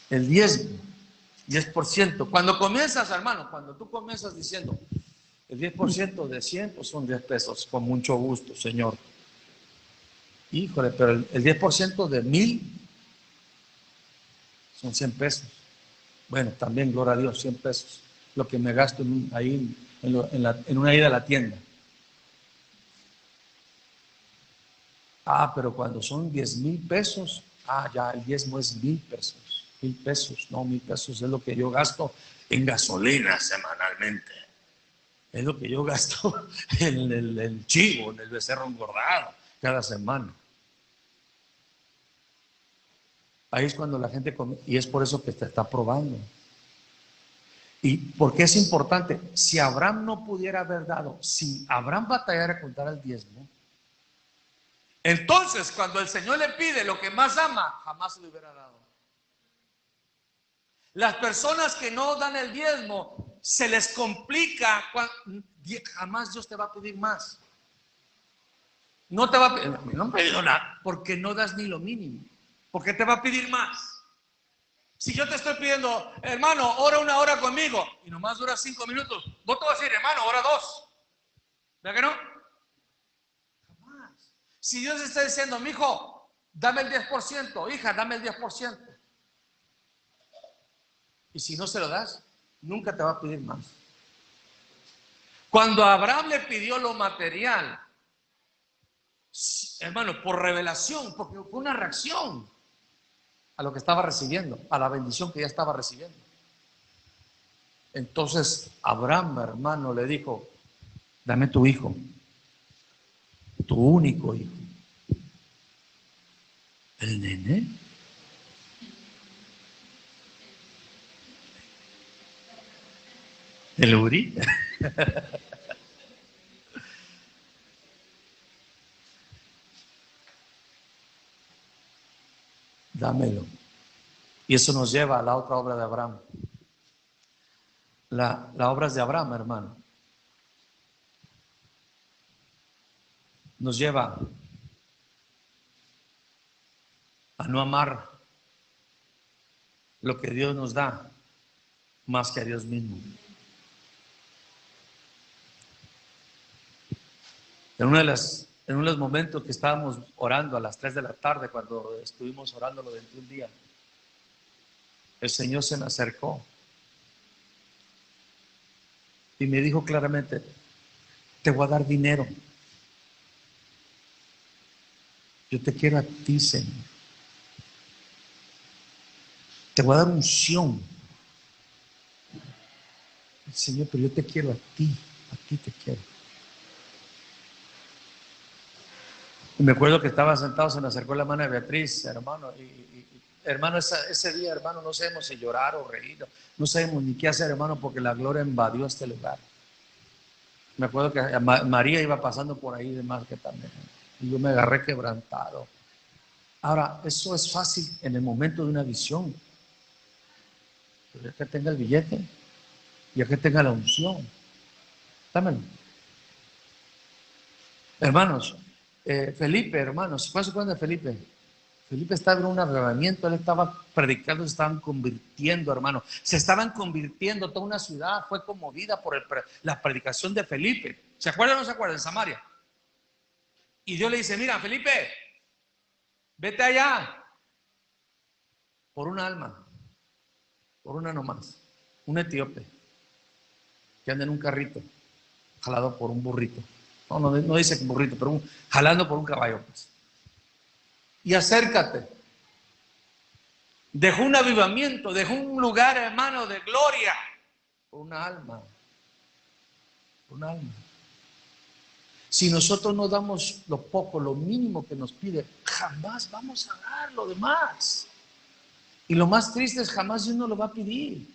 el diezmo, 10%. Cuando comienzas, hermano, cuando tú comienzas diciendo, el 10% de 100 pues son 10 pesos, con mucho gusto, Señor. Híjole, pero el 10% de 1000 son 100 pesos. Bueno, también, gloria a Dios, 100 pesos. Lo que me gasto ahí en una ida a la tienda. Pero cuando son 10,000 pesos, ya el diezmo es 1000 pesos. 1000 pesos, no, 1000 pesos es lo que yo gasto en gasolina semanalmente. Es lo que yo gasto en el chivo, en el becerro engordado, cada semana. Ahí es cuando la gente come, y es por eso que te está probando. ¿Y por qué es importante? Si Abraham no pudiera haber dado, si Abraham batallara con dar el diezmo, entonces cuando el Señor le pide lo que más ama, jamás se le hubiera dado. Las personas que no dan el diezmo, se les complica, jamás Dios te va a pedir más. No te va a pedir, no me pedido nada, porque no das ni lo mínimo. Porque te va a pedir más. Si yo te estoy pidiendo, hermano, ora una hora conmigo y nomás dura 5 minutos, vos te vas a decir, hermano, ora 2. ¿Verdad que no? Jamás. Si Dios está diciendo, mi hijo, dame el 10%, hija, dame el 10%. Y si no se lo das, nunca te va a pedir más. Cuando Abraham le pidió lo material, hermano, por revelación, porque fue una reacción a lo que estaba recibiendo, a la bendición que ya estaba recibiendo. Entonces Abraham, hermano, le dijo, dame tu hijo, tu único hijo. ¿El nene? ¿El Uri? Dámelo. Y eso nos lleva a la otra obra de Abraham. La obra es de Abraham, hermano. Nos lleva a no amar lo que Dios nos da más que a Dios mismo. En uno de los momentos que estábamos orando a las 3 de la tarde, cuando estuvimos orando los 21 días, el Señor se me acercó y me dijo claramente, te voy a dar dinero. Yo te quiero a ti, Señor. Te voy a dar unción. Señor, pero yo te quiero a ti te quiero. Y me acuerdo que estaba sentado, se me acercó la mano de Beatriz, hermano, hermano, ese día, hermano, no sabemos si llorar o reír, no sabemos ni qué hacer, hermano, porque la gloria invadió este lugar. Me acuerdo que María iba pasando por ahí de más que también, y yo me agarré quebrantado. Ahora, eso es fácil en el momento de una visión, pero ya que tenga el billete, ya que tenga la unción, dámelo. Hermanos, Felipe, hermanos, ¿cuál se acuerdan de Felipe? Felipe estaba en un arrebatamiento, él estaba predicando, se estaban convirtiendo, hermano. Se estaban convirtiendo, toda una ciudad fue conmovida por la predicación de Felipe. ¿Se acuerdan o no se acuerdan? En Samaria. Y Dios le dice, mira, Felipe, vete allá por un alma, por una nomás, un etíope que anda en un carrito, jalado por un burrito. No dice que burrito, pero jalando por un caballo, pues. Y acércate. Dejó un avivamiento, dejó un lugar, hermano, de gloria por una alma, por un alma. Si nosotros no damos lo poco, lo mínimo que nos pide, jamás vamos a dar lo demás. Y lo más triste es jamás Dios nos lo va a pedir.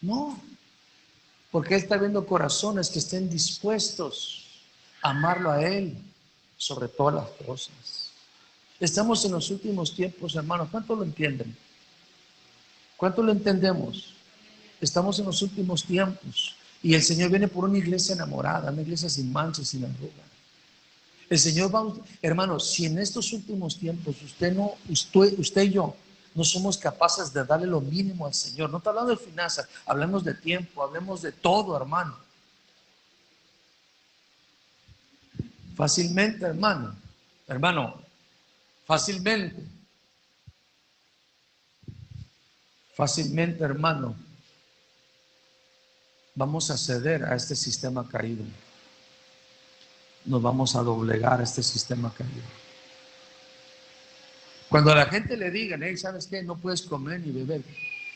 No, porque Él está viendo corazones que estén dispuestos a amarlo a Él sobre todas las cosas. Estamos en los últimos tiempos, hermanos. ¿Cuánto lo entienden? ¿Cuánto lo entendemos? Estamos en los últimos tiempos y el Señor viene por una iglesia enamorada, una iglesia sin mancha, sin arruga. El Señor va, hermanos, si en estos últimos tiempos usted y yo no somos capaces de darle lo mínimo al Señor, no está hablando de finanzas, hablemos de tiempo, hablemos de todo, hermano. Fácilmente, hermano, fácilmente, hermano, vamos a ceder a este sistema caído. Nos vamos a doblegar a este sistema caído. Cuando a la gente le digan, hey, ¿sabes qué? No puedes comer ni beber.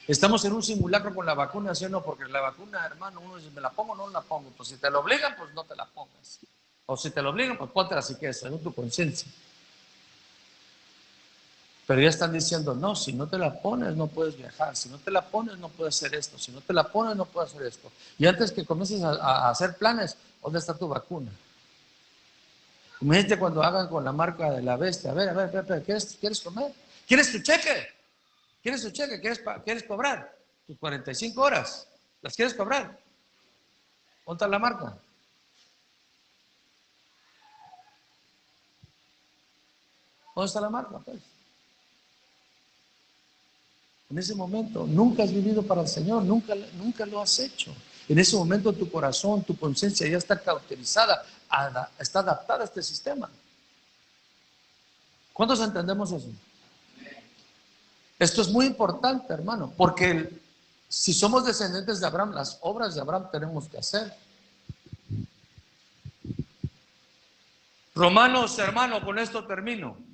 Estamos en un simulacro con la vacuna, ¿sí o no? Porque la vacuna, hermano, uno dice, ¿me la pongo o no la pongo? Pues si te lo obligan, pues no te la pongas. O si te lo obligan, pues póntela si quieres, según tu conciencia. Pero ya están diciendo, no, si no te la pones no puedes viajar, si no te la pones no puedes hacer esto, si no te la pones no puedes hacer esto. Y antes que comiences a hacer planes, ¿dónde está tu vacuna? Imagínate cuando hagan con la marca de la bestia. A ver, ¿quieres comer? ¿Quieres tu cheque? ¿Quieres tu cheque? ¿Quieres cobrar? Tus 45 horas. ¿Las quieres cobrar? ¿Dónde está la marca? ¿Dónde está la marca? Pues en ese momento nunca has vivido para el Señor, nunca lo has hecho. En ese momento tu corazón, tu conciencia ya está cauterizada, está adaptada a este sistema. ¿Cuántos entendemos eso? Esto es muy importante, hermano, porque si somos descendientes de Abraham, las obras de Abraham tenemos que hacer. Romanos, hermano, con esto termino.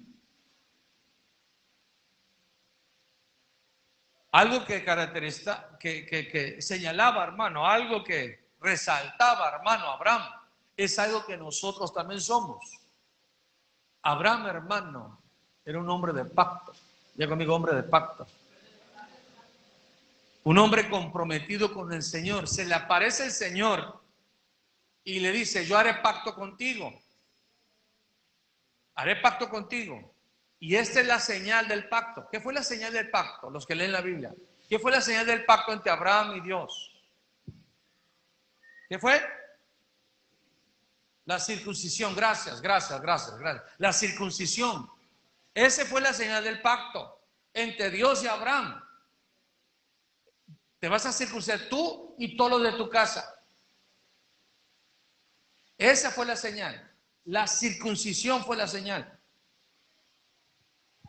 Algo que caracteriza, que señalaba, hermano, algo que resaltaba, hermano, Abraham, es algo que nosotros también somos. Abraham, hermano, era un hombre de pacto. Ya conmigo, hombre de pacto. Un hombre comprometido con el Señor. Se le aparece el Señor y le dice, yo haré pacto contigo. Haré pacto contigo. Y esta es la señal del pacto. ¿Qué fue la señal del pacto? Los que leen la Biblia. ¿Qué fue la señal del pacto entre Abraham y Dios? ¿Qué fue? La circuncisión. Gracias. La circuncisión. Esa fue la señal del pacto entre Dios y Abraham. Te vas a circuncidar tú y todos los de tu casa. Esa fue la señal. La circuncisión fue la señal.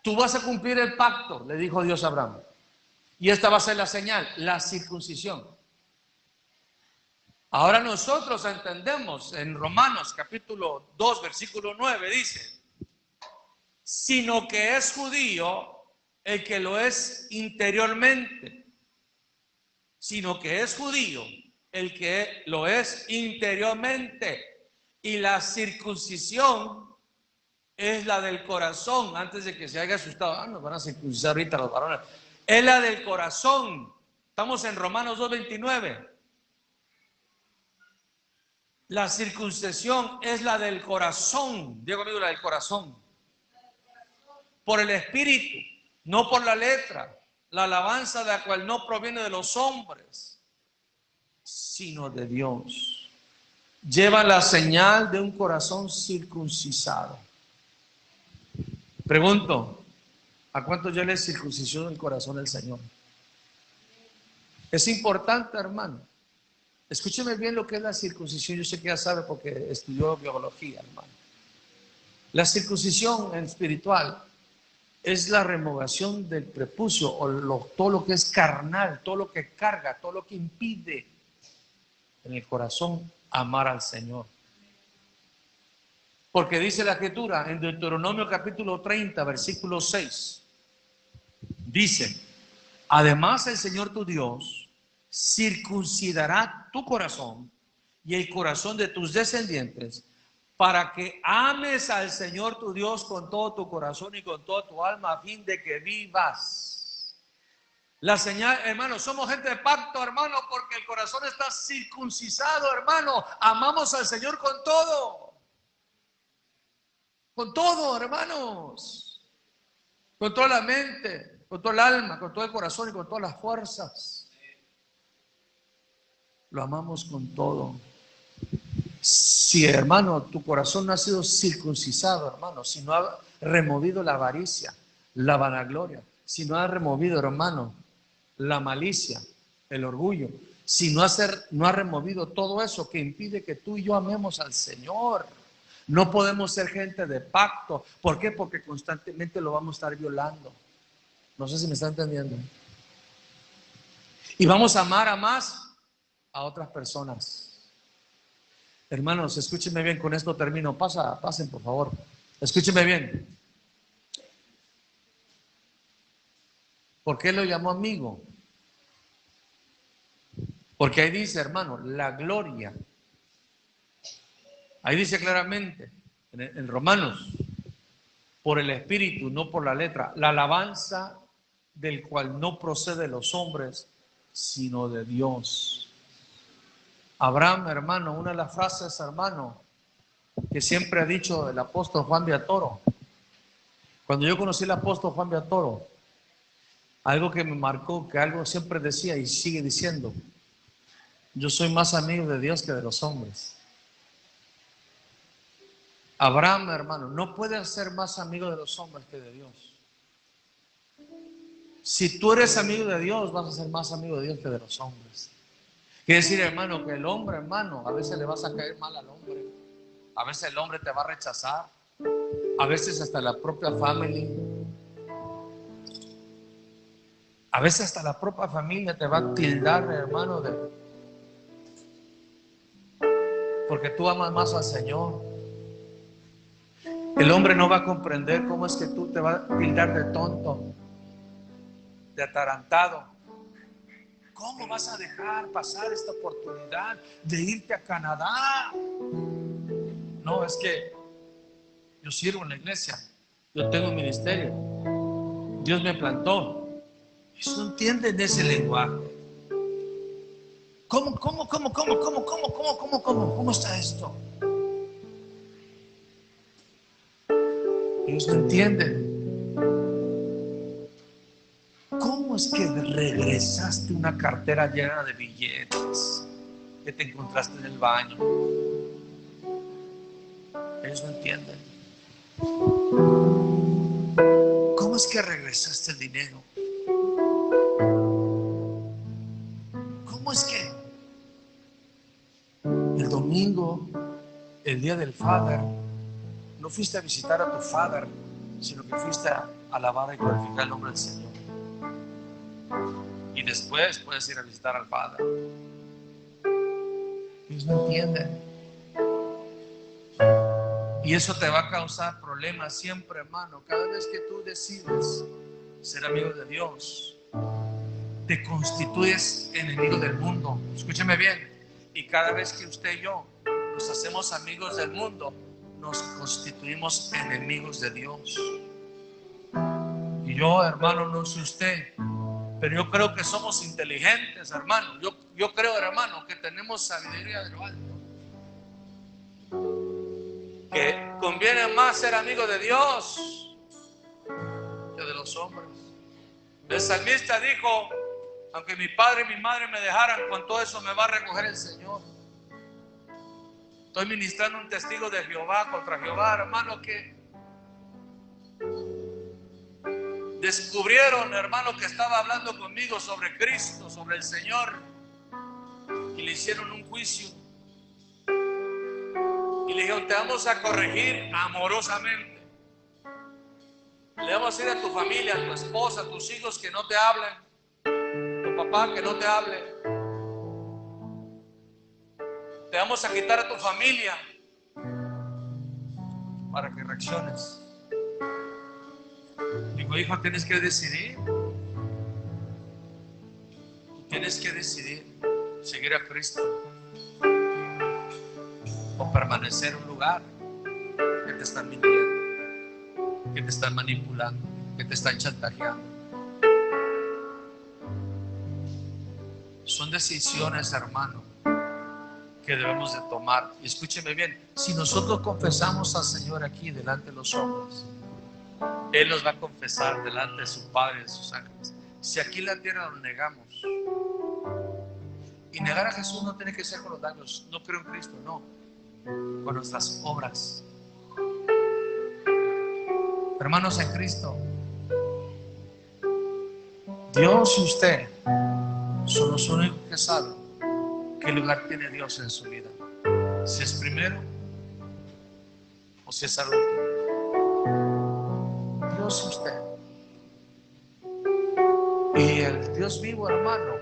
Tú vas a cumplir el pacto, le dijo Dios a Abraham. Y esta va a ser la señal, la circuncisión. Ahora nosotros entendemos en Romanos capítulo 2, versículo 9, dice, sino que es judío el que lo es interiormente. Sino que es judío el que lo es interiormente. Y la circuncisión es la del corazón, antes de que se haya asustado, nos van a circuncidar ahorita los varones. Es la del corazón. Estamos en Romanos 2:29. La circuncisión es la del corazón. Digo amigo, la del corazón. Por el espíritu, no por la letra. La alabanza de la cual no proviene de los hombres, sino de Dios. lleva la señal de un corazón circuncisado. Pregunto, ¿a cuántos ya les circuncidó el corazón el Señor? Es importante, hermano. Escúcheme bien lo que es la circuncisión. Yo sé que ya sabe porque estudió biología, hermano. La circuncisión en espiritual es la removación del prepucio o todo lo que es carnal, todo lo que carga, todo lo que impide en el corazón amar al Señor. Porque dice la Escritura en Deuteronomio capítulo 30, versículo 6, dice: además el Señor tu Dios circuncidará tu corazón y el corazón de tus descendientes, para que ames al Señor tu Dios con todo tu corazón y con toda tu alma, a fin de que vivas. La señal, hermano, somos gente de pacto, hermano, porque el corazón está circuncisado, hermano. Amamos al Señor con todo, hermanos. Con toda la mente, con toda el alma, con todo el corazón y con todas las fuerzas. Lo amamos con todo. Si, hermano, tu corazón no ha sido circuncisado, hermano, si no ha removido la avaricia, la vanagloria, si no ha removido, hermano, la malicia, el orgullo, si no ha removido todo eso que impide que tú y yo amemos al Señor, no podemos ser gente de pacto. ¿Por qué? Porque constantemente lo vamos a estar violando. No sé si me está entendiendo. Y vamos a amar a más a otras personas. Hermanos, escúchenme bien, con esto termino. Pasen por favor. Escúchenme bien. ¿Por qué lo llamó amigo? Porque ahí dice, hermano, la gloria. Ahí dice claramente, en Romanos, por el Espíritu, no por la letra, la alabanza del cual no procede de los hombres, sino de Dios. Abraham, hermano, una de las frases, hermano, que siempre ha dicho el apóstol Juan Viatoro. Cuando yo conocí al apóstol Juan Viatoro, algo que me marcó, que algo siempre decía y sigue diciendo: yo soy más amigo de Dios que de los hombres. Abraham, hermano, no puede ser más amigo de los hombres que de Dios. Si tú eres amigo de Dios, vas a ser más amigo de Dios que de los hombres. Quiere decir, hermano, que el hombre, hermano, a veces le vas a caer mal al hombre. A veces el hombre te va a rechazar. A veces hasta la propia familia. A veces hasta la propia familia te va a tildar, hermano, porque tú amas más al Señor. El hombre no va a comprender cómo es que tú te vas a tildar de tonto, de atarantado. ¿Cómo vas a dejar pasar esta oportunidad de irte a Canadá? No, es que yo sirvo en la iglesia, yo tengo un ministerio, Dios me plantó. Ellos no entienden ese lenguaje. ¿Cómo está esto? Ellos no entienden. ¿Cómo es que regresaste una cartera llena de billetes que te encontraste en el baño? Ellos no entienden. ¿Cómo es que regresaste el dinero? ¿Cómo es que el domingo, el día del Father, no fuiste a visitar a tu Father, sino que fuiste a alabar y glorificar el nombre del Señor? Y después puedes ir a visitar al Padre. Ellos no entienden. Y eso te va a causar problemas siempre, hermano. Cada vez que tú decides ser amigo de Dios, te constituyes enemigo del mundo. Escúcheme bien. Y cada vez que usted y yo nos hacemos amigos del mundo, nos constituimos enemigos de Dios. Y yo, hermano, no sé usted, pero yo creo que somos inteligentes, hermano. Yo creo, hermano, que tenemos sabiduría de lo alto. Que conviene más ser amigo de Dios que de los hombres. El salmista dijo: aunque mi padre y mi madre me dejaran, con todo eso me va a recoger el Señor. Estoy ministrando un testigo de Jehová contra Jehová, hermano, que descubrieron, hermano, que estaba hablando conmigo sobre Cristo, sobre el Señor, y le hicieron un juicio. Y le dijeron: te vamos a corregir amorosamente. Le vamos a decir a tu familia, a tu esposa, a tus hijos que no te hablen, tu papá que no te hable. Te vamos a quitar a tu familia para que reacciones. Digo: hijo, tienes que decidir. Tienes que decidir seguir a Cristo o permanecer en un lugar que te están mintiendo, que te están manipulando, que te están chantajeando. Son decisiones, hermano, que debemos de tomar. Y escúcheme bien: si nosotros confesamos al Señor aquí delante de los hombres, Él nos va a confesar delante de su Padre y de sus ángeles. Si aquí en la tierra lo negamos, y negar a Jesús no tiene que ser con los labios, no creo en Cristo, no, con nuestras obras. Hermanos en Cristo, Dios y usted son los únicos que saben qué lugar tiene Dios en su vida, si es primero o si es al último. Dios y usted. Y el Dios vivo, hermano,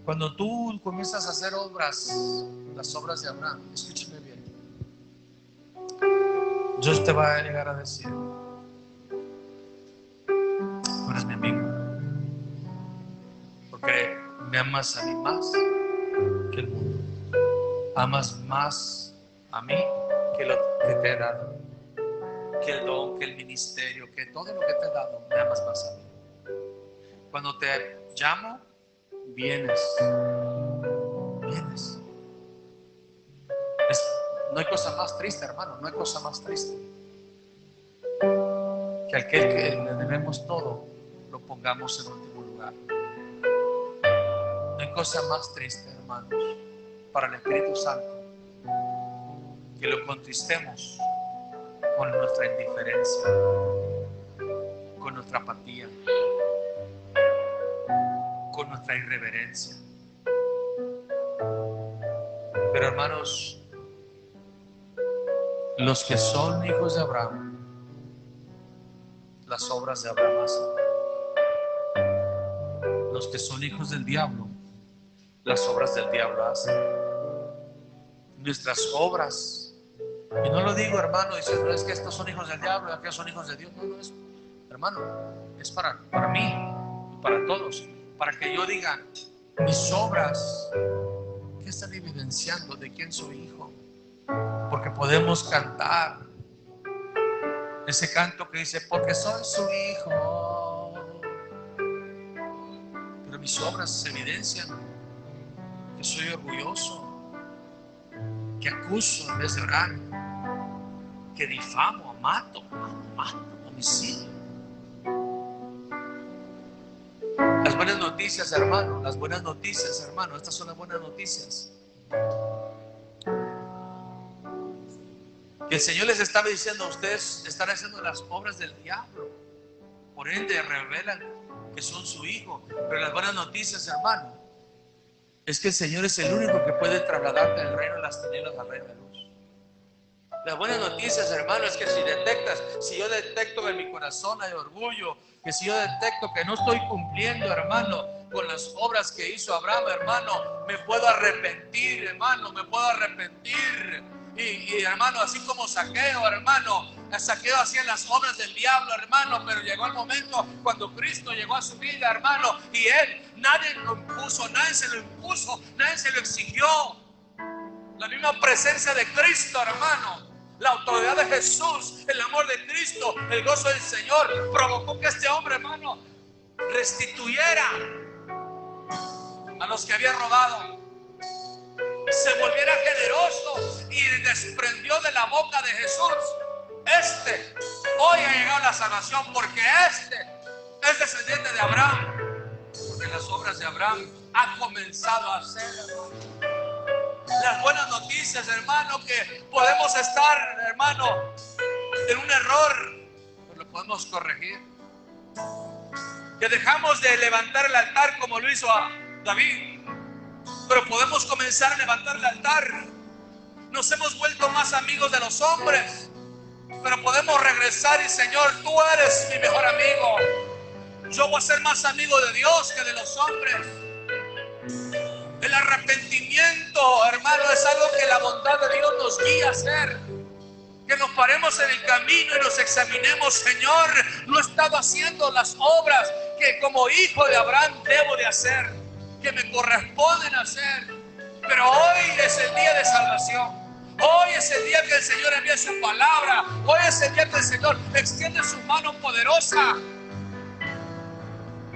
cuando tú comienzas a hacer obras, las obras de Abraham, escúcheme bien, Dios te va a llegar a decir: tú eres mi amigo, porque me amas a mí más que el mundo. Amas más a mí que lo que te he dado, que el don, que el ministerio, que todo lo que te he dado. Me amas más a mí. Cuando te llamo, vienes. No hay cosa más triste, hermano, no hay cosa más triste que aquel que le debemos todo lo pongamos en último lugar. No hay cosa más triste, hermanos, para el Espíritu Santo, que lo contristemos con nuestra indiferencia, con nuestra apatía, con nuestra irreverencia. Pero, hermanos, los que son hijos de Abraham, las obras de Abraham hacen. Los que son hijos del diablo, las obras del diablo hacen. Nuestras obras, y no lo digo, hermano, diciendo: no, es que estos son hijos del diablo y aquellos son hijos de Dios. No, no es, hermano, es para mí y para todos, para que yo diga: mis obras, ¿qué están evidenciando de quién soy hijo? Porque podemos cantar ese canto que dice: porque soy su hijo, pero mis obras evidencian que soy orgulloso, que acuso en vez de orar, que difamo, mato, homicidio. Las buenas noticias, hermano, estas son las buenas noticias. Que el Señor les estaba diciendo: a ustedes están haciendo las obras del diablo, por ende revelan que son su hijo. Pero las buenas noticias, hermano, es que el Señor es el único que puede trasladarte del reino de las tinieblas al reino de luz. Las buenas noticias, hermano, es que si yo detecto en mi corazón hay orgullo, que si yo detecto que no estoy cumpliendo, hermano, con las obras que hizo Abraham, hermano, me puedo arrepentir, hermano, Y hermano, así como Zaqueo, hermano, Zaqueo hacía las obras del diablo, hermano, pero llegó el momento cuando Cristo llegó a su vida, hermano, y él, nadie lo impuso, nadie se lo impuso, nadie se lo exigió. La misma presencia de Cristo, hermano, la autoridad de Jesús, el amor de Cristo, el gozo del Señor, provocó que este hombre, hermano, restituyera a los que había robado, se volviera generoso y desprendió de la boca de Jesús: hoy ha llegado la salvación, porque es descendiente de Abraham, porque las obras de Abraham ha comenzado a hacer, hermano. Las buenas noticias, hermano, que podemos estar, hermano, en un error, pero lo podemos corregir. Que dejamos de levantar el altar como lo hizo a David, pero podemos comenzar a levantar el altar. Nos hemos vuelto más amigos de los hombres, pero podemos regresar y Señor, tú eres mi mejor amigo. Yo voy a ser más amigo de Dios que de los hombres. El arrepentimiento, hermano, es algo que la bondad de Dios nos guía a hacer. Que nos paremos en el camino y nos examinemos. Señor, no he estado haciendo las obras que como hijo de Abraham debo de hacer, que me corresponden hacer. Pero hoy es el día de salvación. Hoy es el día que el Señor envía su palabra. Hoy es el día que el Señor extiende su mano poderosa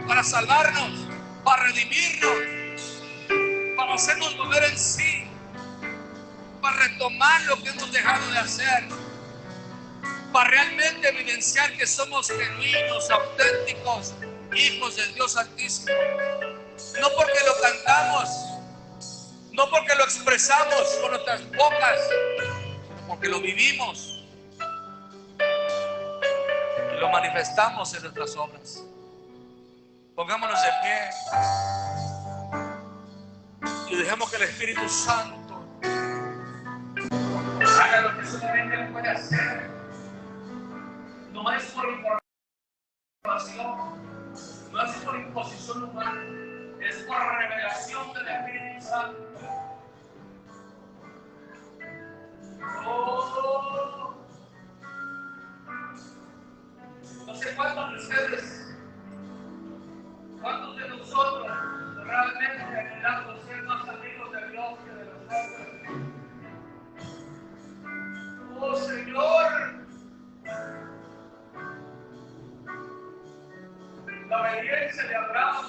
para salvarnos, para redimirnos, para hacernos volver en sí, para retomar lo que hemos dejado de hacer, para realmente evidenciar que somos genuinos, auténticos, hijos del Dios Altísimo. No porque lo cantamos, no porque lo expresamos con nuestras bocas, sino porque lo vivimos y lo manifestamos en nuestras obras. Pongámonos de pie y dejemos que el Espíritu Santo haga lo que solamente Él puede hacer. No es por información, no es por imposición humana, es por revelación del Espíritu Santo. Oh, no sé cuántos de ustedes, cuántos de nosotros realmente anhelamos ser más amigos de Dios que de los hombres. Oh Señor, la obediencia de Abraham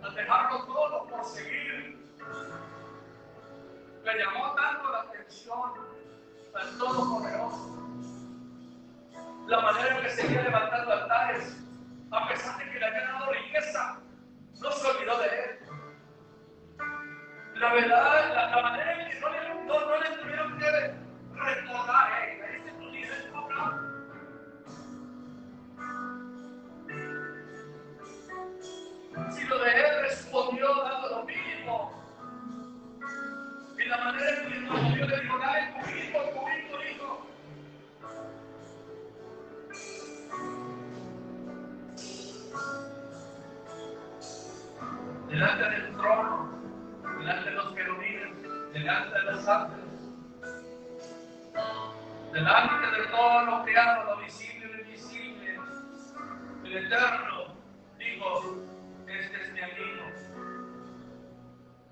al dejarlo todo por seguir le llamó tanto la atención al Todopoderoso. La manera en que seguía levantando altares, a pesar de que le había dado riqueza, no se olvidó de él. La verdad, la manera en que no le tuvieron que recordar, ahí se tu nivel, Abraham. Si lo de él respondió dando lo mínimo, y la manera en que Dios le dijo, dale tu hijo. Delante del trono, delante de los querubines, delante de los ángeles, delante de todo lo creado, lo visible y lo invisible, el Eterno dijo, este es mi amigo,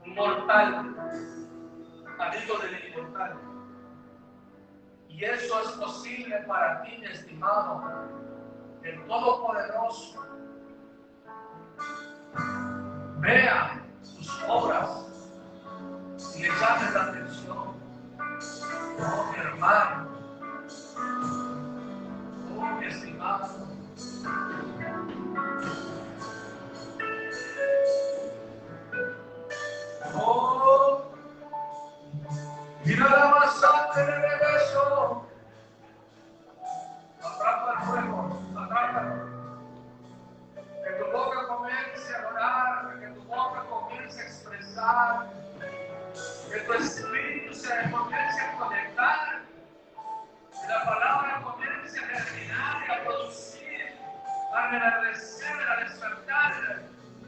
un mortal, amigo del inmortal. Y eso es posible para ti, mi estimado, el Todopoderoso vea tus obras y le llames la atención. Oh, mi hermano, oh, mi estimado. Oh, y nada más antes de regreso, atrapa el fuego, atrápalo. Que tu boca comience a orar, que tu boca comience a expresar, que tu espíritu se comience a conectar, que la palabra comience a germinar y a producir, a reverdecer, a despertar,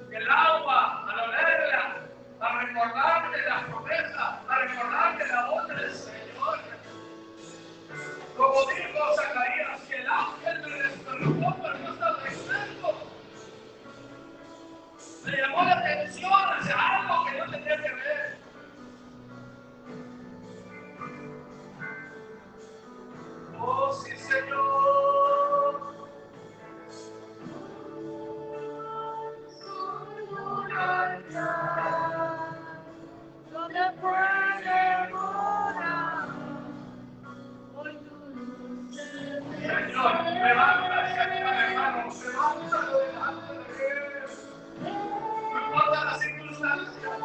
que el agua, al olerla, a recordarte la promesa, a recordarte la voz del Señor. Como dijo Zacarías, que el ángel me despertó, pero no estaba despierto. Le llamó la atención hacia algo que no tenía que ver. Oh, sí, Señor. Donde puede morar. Señor, levántate, hermanos, levántate delante de Él. No importa las circunstancias,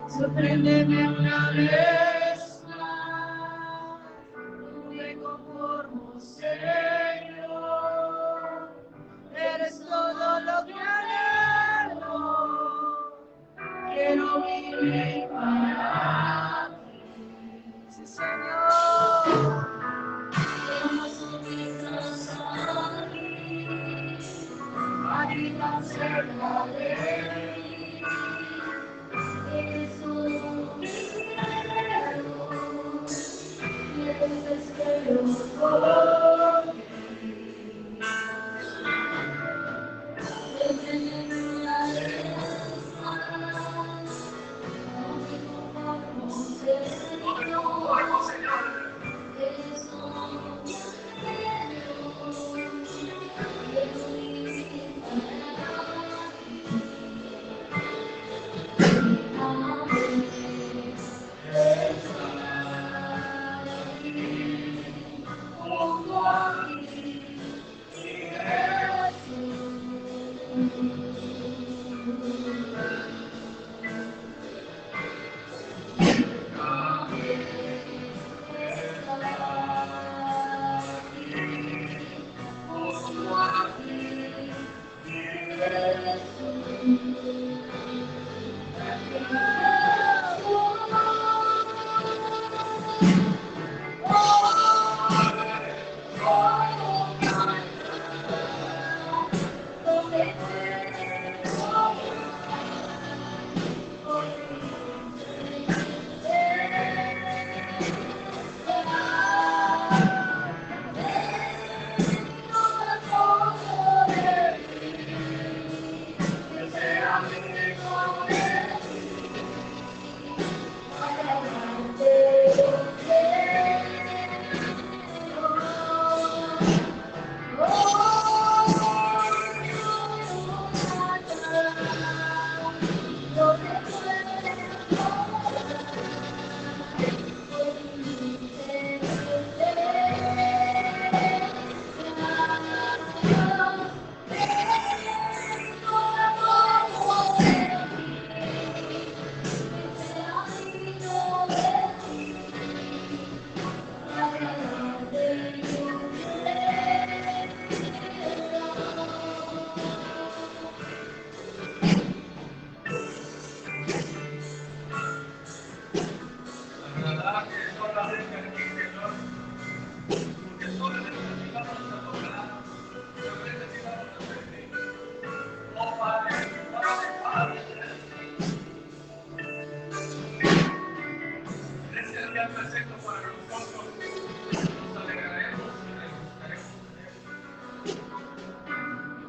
Sorpréndeme una vez más, no me conformo, Señor, eres todo lo que anhelo, quiero vivir para ti, sí, Señor. Aquí tan cerca de mí, Jesús, mi desespero por ti. Siempre una vez más, no me conformo, Señor, Jesús, quiero vivir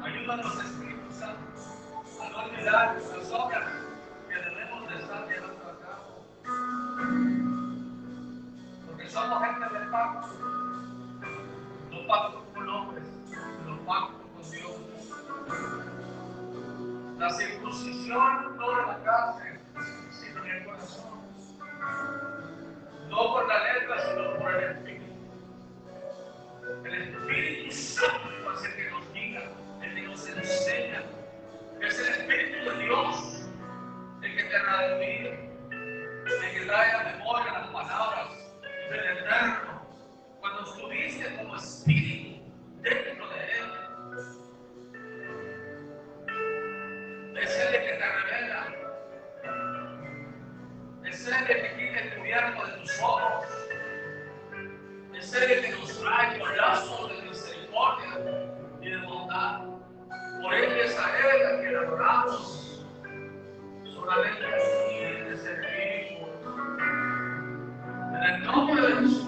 Ayúdanos, Espíritu Santo, a no olvidar las obras que debemos de estar llevando a cabo. Porque somos gente del pacto. No pacto con hombres, sino pacto con Dios. La circuncisión no de la carne, sino en el corazón. No por la letra, sino por el Espíritu. El Espíritu Santo es el que nos guía, el que nos enseña. Es el Espíritu de Dios el que te redarguye, el que trae a memoria las palabras del Eterno. Cuando estuviste como Espíritu dentro de Él, es Él el que te revela, es Él el que quita el cubierto de tus ojos, es Él el que nos trae con lazos de misericordia y de bondad. Por Él es a Él a quien adoramos, solamente a quien le servimos. En el nombre de Jesús.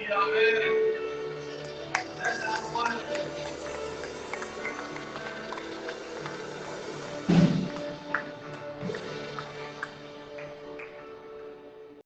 Y a ver,